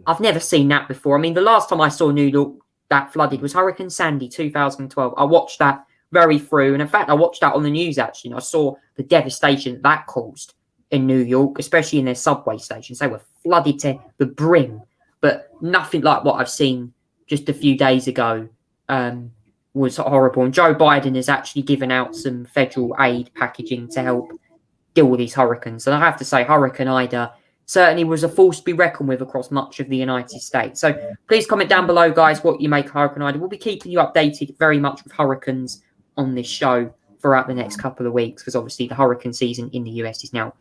Speaker 1: I've never seen that before. I mean, the last time I saw New York that flooded was Hurricane Sandy 2012. I watched that very through. And in fact, I watched that on the news, actually. And I saw the devastation that caused in New York, especially in their subway stations. They were flooded to the brim. But nothing like what I've seen just a few days ago was horrible. And Joe Biden has actually given out some federal aid packaging to help deal with these hurricanes. And I have to say, Hurricane Ida certainly was a force to be reckoned with across much of the United States. So please comment down below, guys, what you make of Hurricane Ida. We'll be keeping you updated very much with hurricanes on this show throughout the next couple of weeks, because obviously the hurricane season in the US is now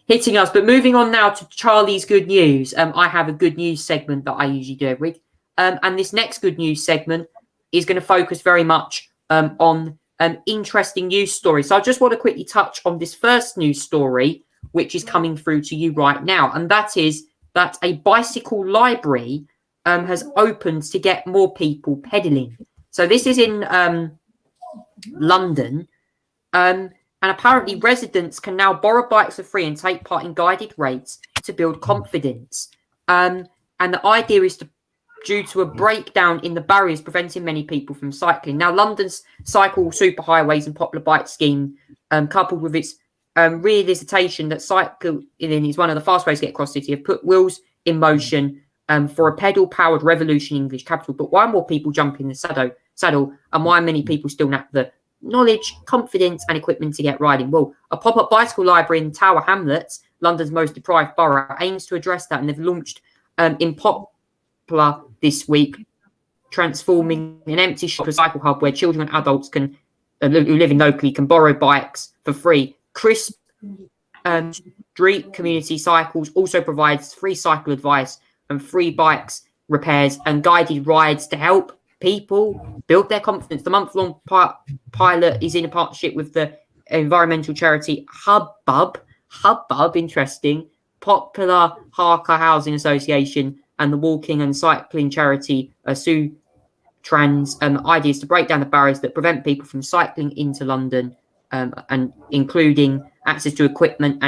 Speaker 1: hitting us. But moving on now to Charlie's good news. I have a good news segment that I usually do every week. And this next good news segment is going to focus very much on an interesting news story. So I just want to quickly touch on this first news story, which is coming through to you right now. And that is that a bicycle library has opened to get more people pedaling. So this is in London. And apparently residents can now borrow bikes for free and take part in guided races to build confidence. And the idea is due to a breakdown in the barriers preventing many people from cycling. Now, London's cycle superhighways and popular bike scheme, coupled with its realization that cycling is one of the fast ways to get across the city, have put wheels in motion for a pedal-powered revolution in English capital. But why more people jump in the saddle, and why many people still lack the knowledge, confidence, and equipment to get riding? Well, a pop-up bicycle library in Tower Hamlets, London's most deprived borough, aims to address that, and they've launched in Poplar this week, transforming an empty shop to a cycle hub where children and adults can who live in locally can borrow bikes for free. Crisp Street Community Cycles also provides free cycle advice and free bikes repairs and guided rides to help people build their confidence. The month-long pilot is in a partnership with the environmental charity Hubbub, interesting, Popular Harker Housing Association, and the walking and cycling charity Sue Trans. Ideas to break down the barriers that prevent people from cycling into London, and including access to equipment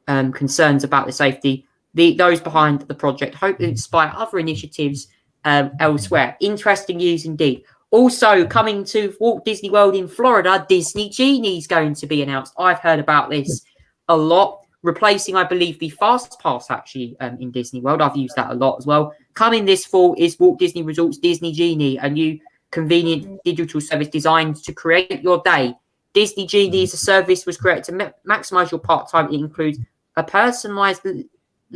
Speaker 1: and concerns about the safety. Those behind the project hope to inspire other initiatives elsewhere. Interesting news indeed. Also coming to Walt Disney World in Florida, Disney Genie is going to be announced. I've heard about this a lot. Replacing, I believe, the Fast Pass actually in Disney World. I've used that a lot as well. Coming this fall is Walt Disney Resorts Disney Genie, a new convenient digital service designed to create your day. Disney Genie is a service was created to maximize your park time. It includes a personalized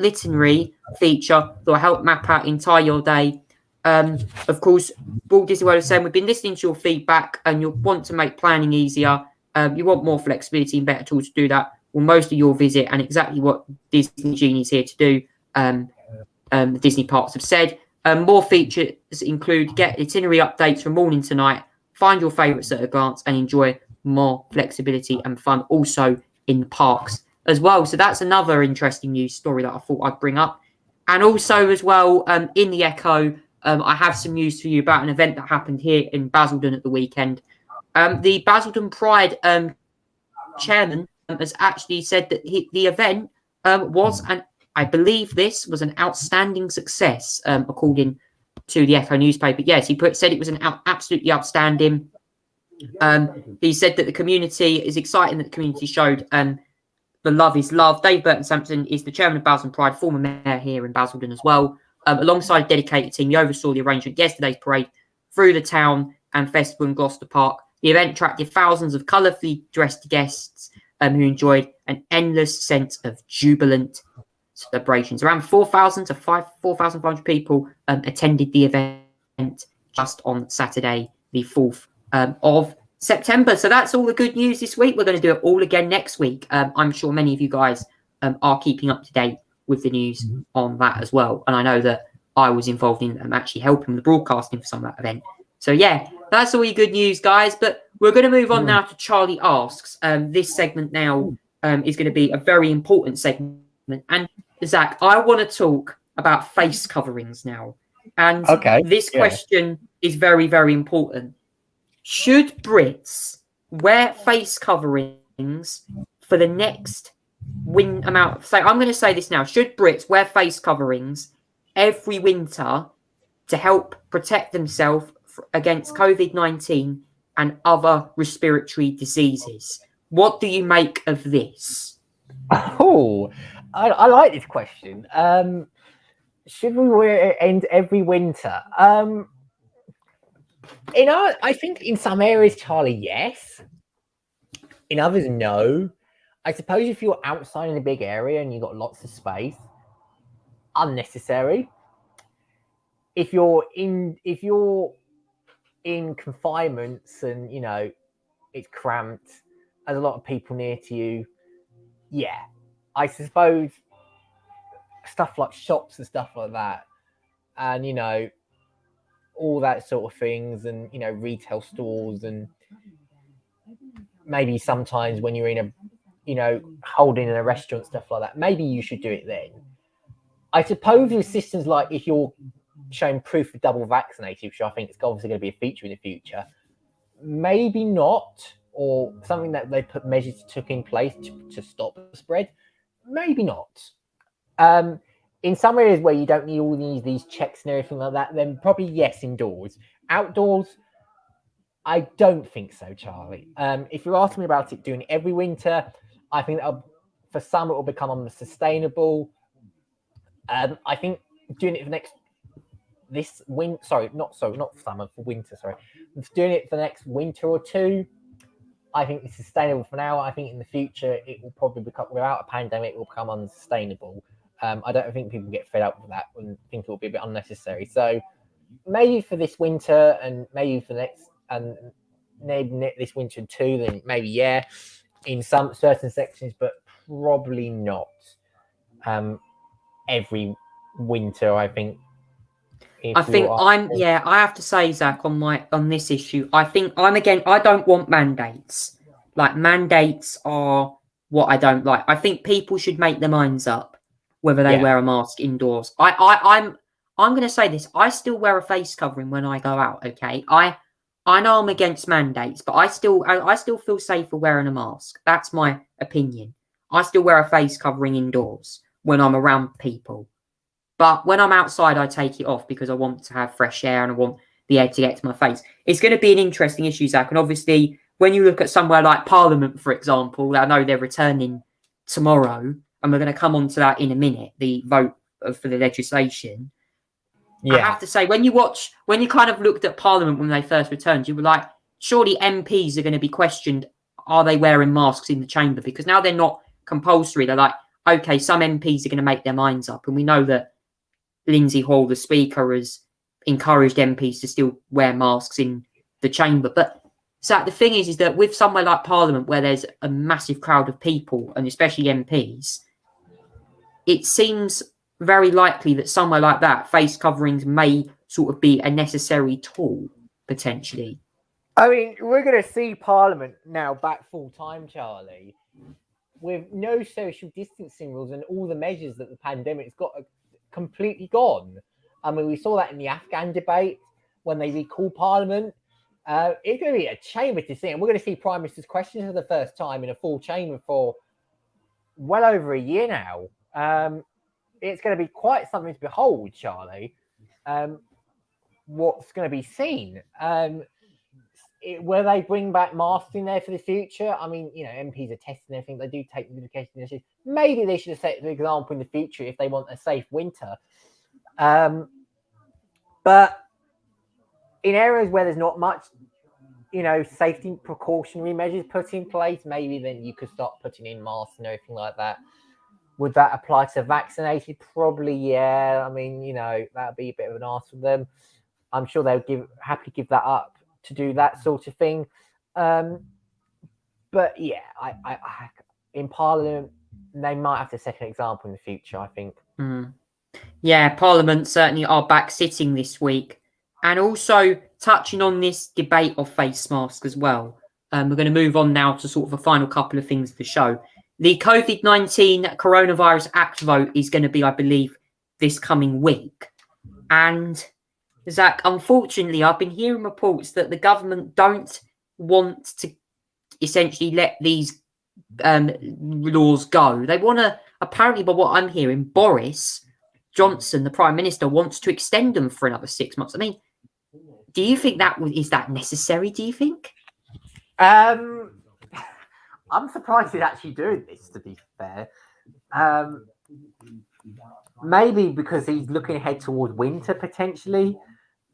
Speaker 1: itinerary feature that will help map out your day. Of course, Walt Disney World is saying we've been listening to your feedback and you want to make planning easier. You want more flexibility and better tools to do that. Well, most of your visit and exactly what Disney Genie is here to do. The Disney parks have said. More features include get itinerary updates from morning to night, find your favourites at a glance, and enjoy more flexibility and fun also in the parks as well. So that's another interesting news story that I thought I'd bring up. And also as well, in the Echo, I have some news for you about an event that happened here in Basildon at the weekend. The Basildon Pride chairman has actually said that the event was, and I believe this was an outstanding success, according to the Echo newspaper. Yes, he said it was an absolutely outstanding. He said that the community is exciting, that the community showed the love is love. Dave Burton Sampson is the chairman of Basildon Pride, former mayor here in Basildon as well. Alongside a dedicated team, he oversaw the arrangement of yesterday's parade through the town and festival in Gloucester Park. The event attracted thousands of colourfully dressed guests who enjoyed an endless sense of jubilant celebrations. Around 4,000 to 4,500 people attended the event just on Saturday, the 4th of September. So that's all the good news this week. We're going to do it all again next week. I'm sure many of you guys are keeping up to date with the news on that as well. And I know that I was involved in actually helping the broadcasting for some of that event. So yeah, that's all your good news, guys. But we're going to move on now to Charlie Asks. This segment now is going to be a very important segment. And Zach, I want to talk about face coverings now. And this question is very, very important. Should Brits wear face coverings for the next so I'm going to say this now. Should Brits wear face coverings every winter to help protect themselves against COVID-19 and other respiratory diseases? What do you make of this?
Speaker 2: Oh, I like this question. Should we wear it every winter? I think in some areas, Charlie, yes. In others, no. I suppose if you're outside in a big area and you've got lots of space, unnecessary. If you're in confinements and it's cramped, there's a lot of people near to you, yeah. I suppose stuff like shops and stuff like that, and all that sort of things, and retail stores, and maybe sometimes when you're in holding in a restaurant, stuff like that, maybe you should do it then. I suppose with systems like if you're showing proof of double vaccinated, which I think is obviously going to be a feature in the future, maybe not, or something that they put measures took in place to stop the spread, maybe not. In some areas where you don't need all these checks and everything like that, then probably yes, indoors. Outdoors, I don't think so, Charlie. If you're asking me about it doing it every winter, I think for some it will become unsustainable. I think doing it for not summer, for winter. Sorry, doing it for the next winter or two, I think it's sustainable for now. I think in the future it will probably become, without a pandemic, it will become unsustainable. I don't think people get fed up with that and think it will be a bit unnecessary. So maybe for this winter, and maybe for next, and maybe this winter too, then maybe in some certain sections, but probably not every winter. I think.
Speaker 1: I have to say, Zach, on this issue, I think I don't want mandates. Like, mandates are what I don't like. I think people should make their minds up whether they wear a mask indoors. I'm going to say this. I still wear a face covering when I go out. Okay, I know I'm against mandates, but I still feel safer wearing a mask. That's my opinion. I still wear a face covering indoors when I'm around people. But when I'm outside, I take it off because I want to have fresh air and I want the air to get to my face. It's going to be an interesting issue, Zach. And obviously, when you look at somewhere like Parliament, for example, I know they're returning tomorrow, and we're going to come on to that in a minute, the vote for the legislation. Yeah. I have to say, when you kind of looked at Parliament when they first returned, you were like, surely MPs are going to be questioned, are they wearing masks in the chamber? Because now they're not compulsory. They're like, okay, some MPs are going to make their minds up. And we know that Lindsay Hall, the Speaker, has encouraged MPs to still wear masks in the chamber. But so the thing is that with somewhere like Parliament, where there's a massive crowd of people, and especially MPs, it seems very likely that somewhere like that, face coverings may sort of be a necessary tool, potentially.
Speaker 2: I mean, we're going to see Parliament now back full time, Charlie, with no social distancing rules and all the measures that the pandemic's got completely gone. I mean, we saw that in the Afghan debate when they recalled Parliament. It's going to be a chamber to see, and we're going to see Prime Minister's questions for the first time in a full chamber for well over a year now. It's going to be quite something to behold, Charlie. What's going to be seen? Will they bring back masks in there for the future? I mean, MPs are testing everything. They do take medication initiatives. Maybe they should have set the example in the future if they want a safe winter. But in areas where there's not much, safety precautionary measures put in place, maybe then you could start putting in masks and everything like that. Would that apply to vaccinated? Probably, yeah. I mean, that'd be a bit of an ask for them. I'm sure they would happily give that up to do that sort of thing. But yeah, I in Parliament, they might have to set an example in the future, I think.
Speaker 1: Yeah, Parliament certainly are back sitting this week. And also touching on this debate of face masks as well. We're going to move on now to sort of a final couple of things of the show. The COVID-19 Coronavirus Act vote is going to be, I believe, this coming week. And Zach, unfortunately, I've been hearing reports that the government don't want to essentially let these laws go. They want to, apparently, by what I'm hearing, Boris Johnson, the Prime Minister, wants to extend them for another 6 months. I mean, do you think is that necessary? Do you think?
Speaker 2: I'm surprised he's actually doing this, to be fair. Maybe because he's looking ahead towards winter potentially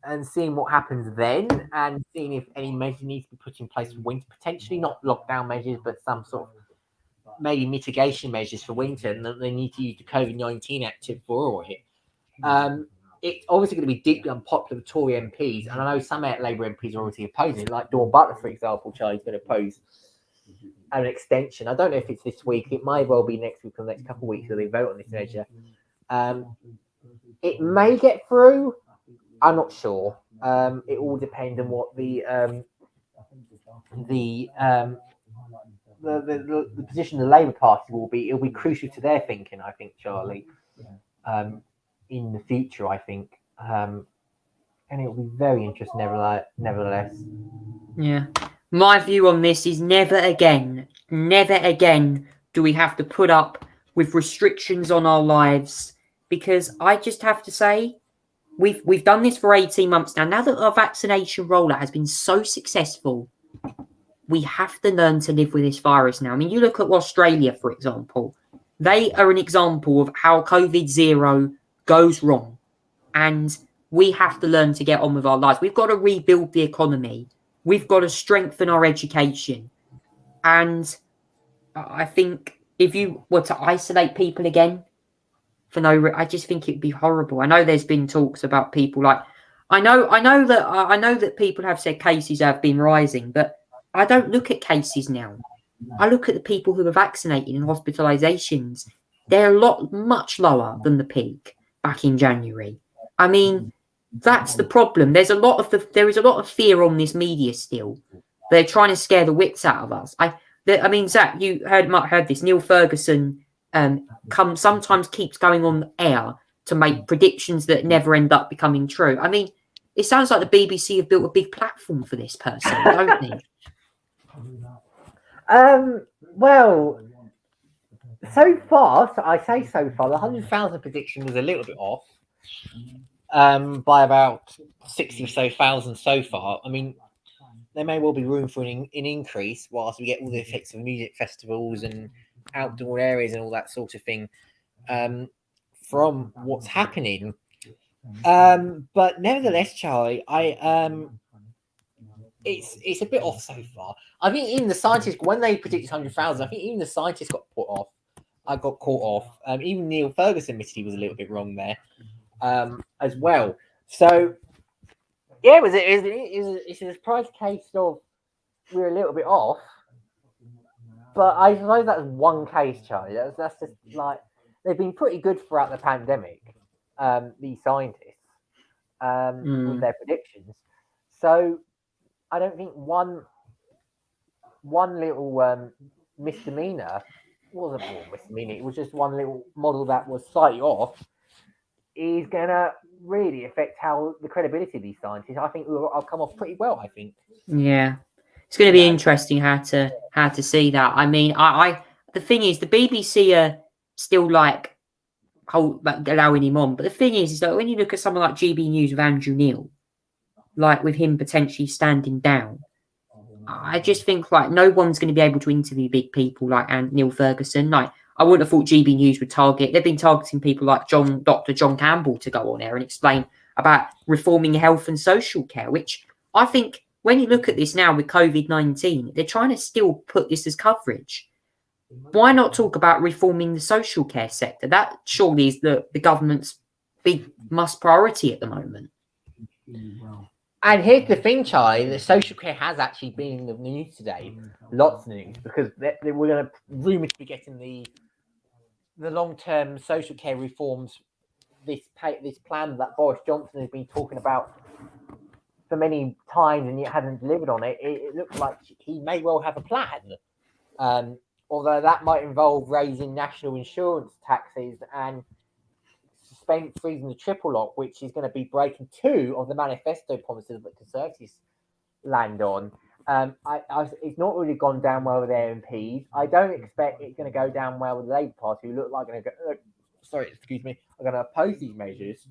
Speaker 2: and seeing what happens then and seeing if any measures need to be put in place for winter, potentially not lockdown measures, but some sort of maybe mitigation measures for winter, and then they need to use the COVID-19 Act for it. It's obviously going to be deeply unpopular with Tory MPs, and I know some Labour MPs are already opposing it, like Dawn Butler, for example. Charlie's going to oppose an extension. I don't know if it's this week. It might well be next week or the next couple of weeks that they vote on this measure. It may get through. I'm not sure. It all depends on what the position of the Labour Party will be. It'll be crucial to their thinking, I think, Charlie, in the future, I think. And it'll be very interesting, nevertheless.
Speaker 1: Yeah. My view on this is never again do we have to put up with restrictions on our lives, because I just have to say, we've done this for 18 months now. Now that our vaccination rollout has been so successful, we have to learn to live with this virus now. I mean, you look at Australia, for example. They are an example of how COVID-0 goes wrong. And we have to learn to get on with our lives. We've got to rebuild the economy. We've got to strengthen our education. And I think if you were to isolate people again, I just think it'd be horrible. I know there's been talks about people like, I know that people have said cases have been rising, but I don't look at cases now. I look at the people who are vaccinated and hospitalizations. They're much lower than the peak back in January. I mean, that's the problem. There is a lot of fear on this media still. They're trying to scare the wits out of us. I mean, Zach, you might have heard this. Neil Ferguson sometimes keeps going on air to make predictions that never end up becoming true. I mean, it sounds like the BBC have built a big platform for this person, don't they?
Speaker 2: Well, so far, the 100,000 prediction was a little bit off by about 60 or so thousand so far. I mean, there may well be room for an increase whilst we get all the effects of music festivals and outdoor areas and all that sort of thing from what's happening. But nevertheless, Charlie, it's a bit off so far. I think even the scientists, when they predicted 100,000, I think even the scientists got caught off. Even Neil Ferguson admitted he was a little bit wrong there as well. So, yeah, it's a surprise case of we're a little bit off. But I suppose that's one case, Charlie. That's just like, they've been pretty good throughout the pandemic, these scientists, with their predictions. So I don't think one little misdemeanor wasn't more misdemeanor. It was just one little model that was slightly off is going to really affect how the credibility of these scientists. I think I'll come off pretty well, I think.
Speaker 1: Yeah. It's going to be interesting how to see that. I mean, the thing is, the BBC are still like allowing him on, but the thing is that when you look at someone like GB News with Andrew Neil, like with him potentially standing down, I just think like no one's going to be able to interview big people like Neil Ferguson. Like, I wouldn't have thought GB News would target. They've been targeting people like Dr. John Campbell to go on air and explain about reforming health and social care, which I think, when you look at this now with COVID-19, they're trying to still put this as coverage. Why not talk about reforming the social care sector? That surely is the government's big must priority at the moment.
Speaker 2: And here's the thing, Charlie, the social care has actually been in the news today. Lots of news, because we're going to rumour to be getting the long-term social care reforms, this plan that Boris Johnson has been talking about for many times and yet hasn't delivered on it. It looks like he may well have a plan, although that might involve raising national insurance taxes and freezing the triple lock, which is going to be breaking two of the manifesto promises that Conservatives land on. It's not really gone down well with their MPs. I don't expect it's going to go down well with the Labour Party, who look like going to go. Are going to oppose these measures.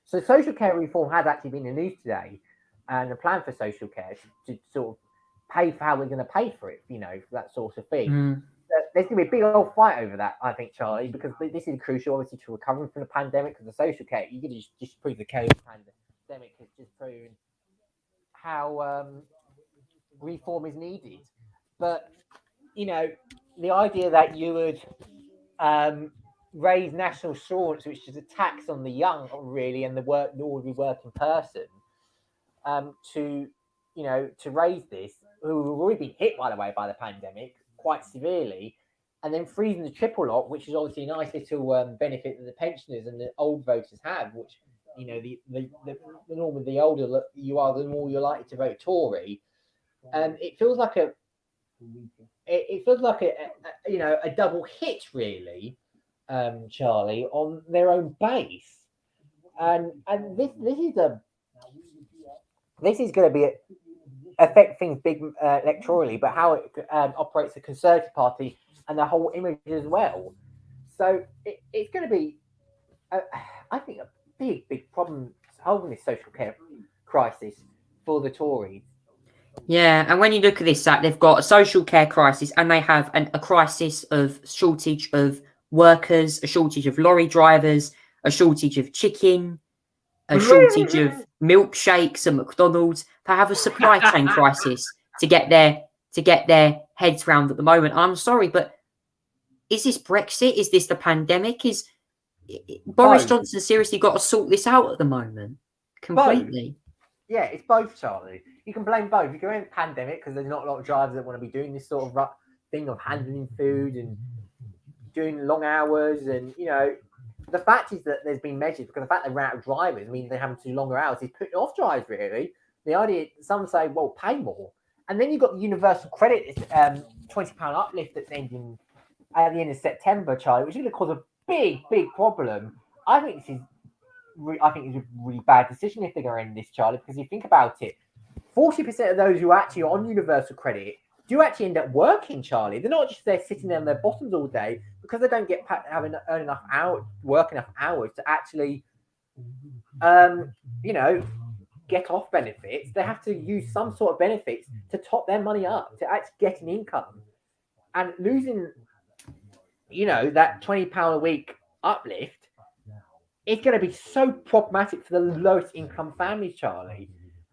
Speaker 2: So social care reform has actually been in the news today, and a plan for social care to sort of pay for how we're going to pay for it, for that sort of thing. There's going to be a big old fight over that, I think, Charlie, because this is crucial, obviously, to recovering from the pandemic. Because the social care, you can just prove the COVID pandemic has just proven how reform is needed. But the idea that you would raise national insurance, which is a tax on the young, really, and the ordinary working person, to raise this, who have already been hit, by the way, by the pandemic quite severely, and then freezing the triple lock, which is obviously a nice little benefit that the pensioners and the old voters have, which the older you are, the more you're likely to vote Tory. It feels like a double hit, really, Charlie, on their own base, and this is going to affect things big electorally, but how it operates the Conservative Party and the whole image as well. So it's going to be, I think, a big problem solving this social care crisis for the Tories.
Speaker 1: Yeah, and when you look at this, Zach, they've got a social care crisis, and they have a crisis of shortage of workers, a shortage of lorry drivers, a shortage of chicken, a shortage of milkshakes at McDonald's. They have a supply chain crisis to get their heads round at the moment. I'm sorry, but is this Brexit? Is this the pandemic? Is Boris Johnson seriously got to sort this out at the moment? Completely.
Speaker 2: Both. Yeah, it's both, Charlie. You can blame both. You can blame the pandemic because there's not a lot of drivers that want to be doing this sort of thing of handling food and doing long hours. And, the fact is that there's been measures because the fact they ran out of drivers means they're having to do longer hours is putting off drivers, really. The idea, some say, well, pay more. And then you've got the universal credit, £20 uplift that's ending at the end of September, Charlie, which is going to cause a big problem. I think it's a really bad decision if they're going to end this, Charlie, because you think about it, 40% of those who are actually on universal credit do actually end up working, Charlie. They're not just there sitting there on their bottoms all day because they don't earn enough hours, work enough hours to actually, get off benefits. They have to use some sort of benefits to top their money up, to actually get an income. And losing, that £20 a week uplift, it's going to be so problematic for the lowest income families, Charlie.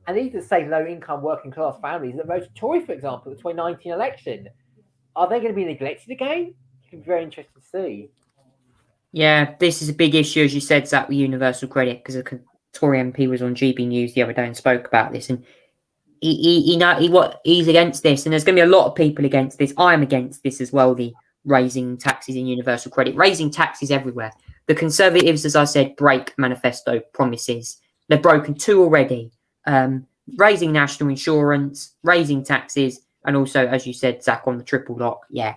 Speaker 2: And these are the same low income working class families that voted Tory, for example, the 2019 election. Are they going to be neglected again? It's going to be very interesting to see.
Speaker 1: Yeah, this is a big issue, as you said, Zach, with universal credit, because a Tory MP was on GB News the other day and spoke about this, and he's against this, and there's going to be a lot of people against this. I'm against this as well, the raising taxes in universal credit, raising taxes everywhere. The Conservatives, as I said, break manifesto promises. They've broken 2 already. Raising national insurance, raising taxes, and also, as you said, Zach, on the triple lock. Yeah,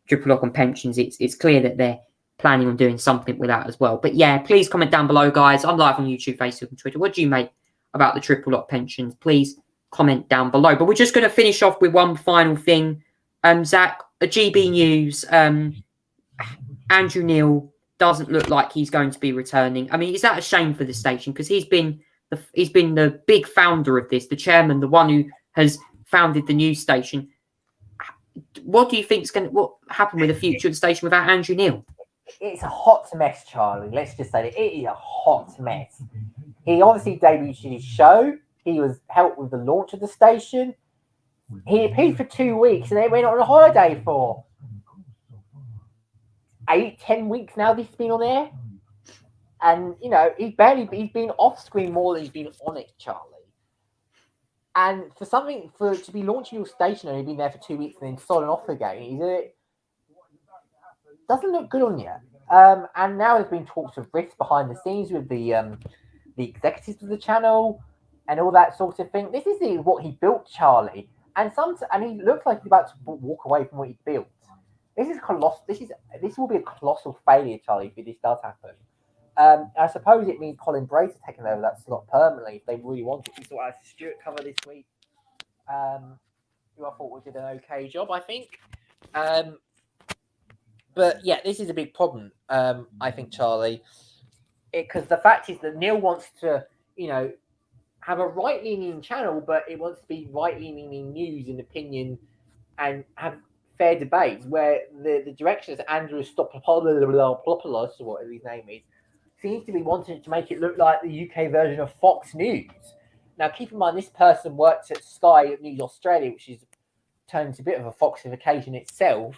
Speaker 1: triple lock on pensions. It's clear that they're planning on doing something with that as well. But yeah, please comment down below, guys. I'm live on YouTube, Facebook, and Twitter. What do you make about the triple lock pensions? Please comment down below. But we're just going to finish off with one final thing. Zach, a GB News, Andrew Neil doesn't look like he's going to be returning. I mean, is that a shame for the station? Because he's been the big founder of this, the chairman, the one who has founded the news station. What do you think what happen with the future of the station without Andrew Neil?
Speaker 2: It's a hot mess, Charlie. Let's just say that it is a hot mess. He obviously debuted his show. He was helped with the launch of the station. He appeared for 2 weeks and then went on a holiday for 8-10 weeks now. This has been on air. And, he's been off screen more than he's been on it, Charlie. And to be launching your station and you've been there for 2 weeks and then sodding off again, doesn't look good on you. And now there's been talks of rifts behind the scenes with the executives of the channel and all that sort of thing. This is what he built, Charlie. And he looks like he's about to walk away from what he built. This will be a colossal failure, Charlie, if this does happen. I suppose it means Colin Brace taking over that slot permanently if they really want it. We saw Stuart cover this week. who I thought did an okay job, I think. But yeah, this is a big problem, I think, Charlie, because the fact is that Neil wants to, have a right-leaning channel, but it wants to be right-leaning in news and opinion and have fair debates, where the direction is Andrew Stopopoulos, or whatever his name is, seems to be wanting to make it look like the UK version of Fox News. Now, keep in mind, this person worked at Sky News Australia, which is turned into a bit of a Foxification itself.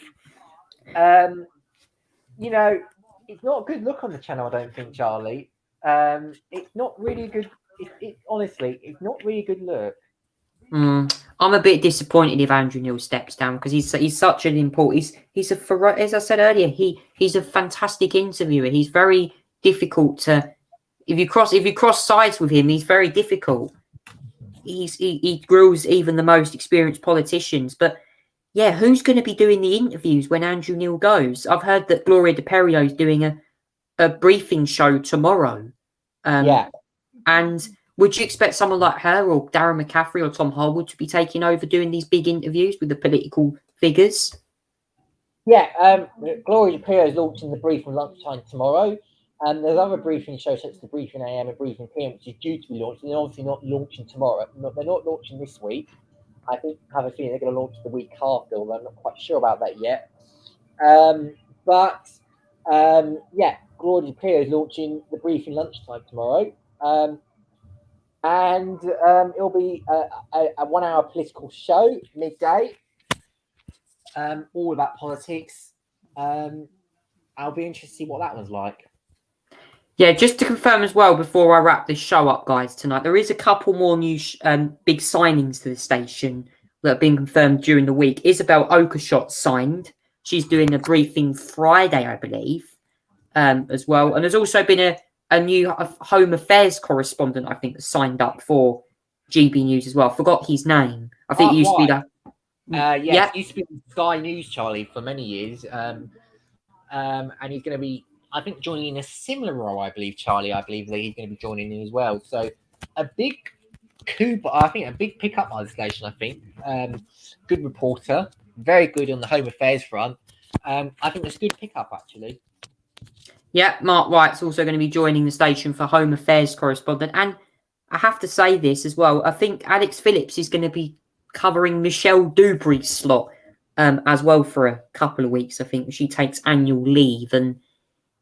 Speaker 2: It's not a good look on the channel, I don't think, Charlie. It's not really good. Honestly, it's not really a good look.
Speaker 1: I'm a bit disappointed if Andrew Neil steps down, because he's such an important. He's as I said earlier, he's a fantastic interviewer. He's very difficult to. If you cross sides with him, he's very difficult. He grills even the most experienced politicians. But yeah, who's going to be doing the interviews when Andrew Neil goes? I've heard that Gloria DePerio is doing a briefing show tomorrow. And would you expect someone like her or Darren McCaffrey or Tom Harwood to be taking over doing these big interviews with the political figures?
Speaker 2: Yeah, Gloria DePerio is launching the briefing lunchtime tomorrow. And there's other briefing shows such as the Briefing AM and Briefing PM, which is due to be launched. And they're obviously not launching tomorrow. They're not launching this week. I have a feeling they're going to launch the week after, although I'm not quite sure about that yet. Gloria DePerio is launching the Briefing lunchtime tomorrow. And it'll be a 1 hour political show, midday, all about politics. I'll be interested to see what that one's like.
Speaker 1: Yeah, just to confirm as well, before I wrap this show up, guys, tonight, there is a couple more new big signings to the station that have been confirmed during the week. Isabel Oakeshott signed. She's doing a briefing Friday, I believe, as well. And there's also been a new Home Affairs correspondent, I think, that signed up for GB News as well. I forgot his name. I think it used to be that.
Speaker 2: It used to be Sky News, Charlie, for many years. And he's going to be, I think, joining in a similar role, I believe, Charlie. I believe that he's going to be joining in as well. So a big coup, I think a big pickup by the station, I think. Good reporter. Very good on the Home Affairs front. I think it's a good pickup, actually.
Speaker 1: Yeah, Mark Wright's also going to be joining the station for Home Affairs correspondent. And I have to say this as well. I think Alex Phillips is going to be covering Michelle Dubry's slot as well for a couple of weeks. I think she takes annual leave. And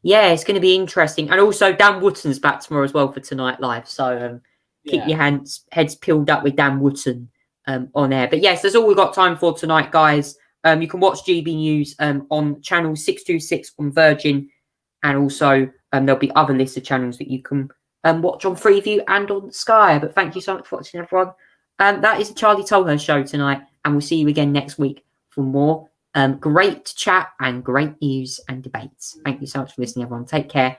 Speaker 1: yeah, it's going to be interesting. And also Dan Wootton's back tomorrow as well for Tonight Live. So keep your heads peeled up with Dan Wootton on air. But yes, that's all we've got time for tonight, guys. You can watch GB News on channel 626 on Virgin. And also there'll be other lists of channels that you can watch on Freeview and on Sky. But thank you so much for watching, everyone. That is the Charlie Tolhurst show tonight. And we'll see you again next week for more great chat and great news and debates. Thank you so much for listening, everyone. Take care.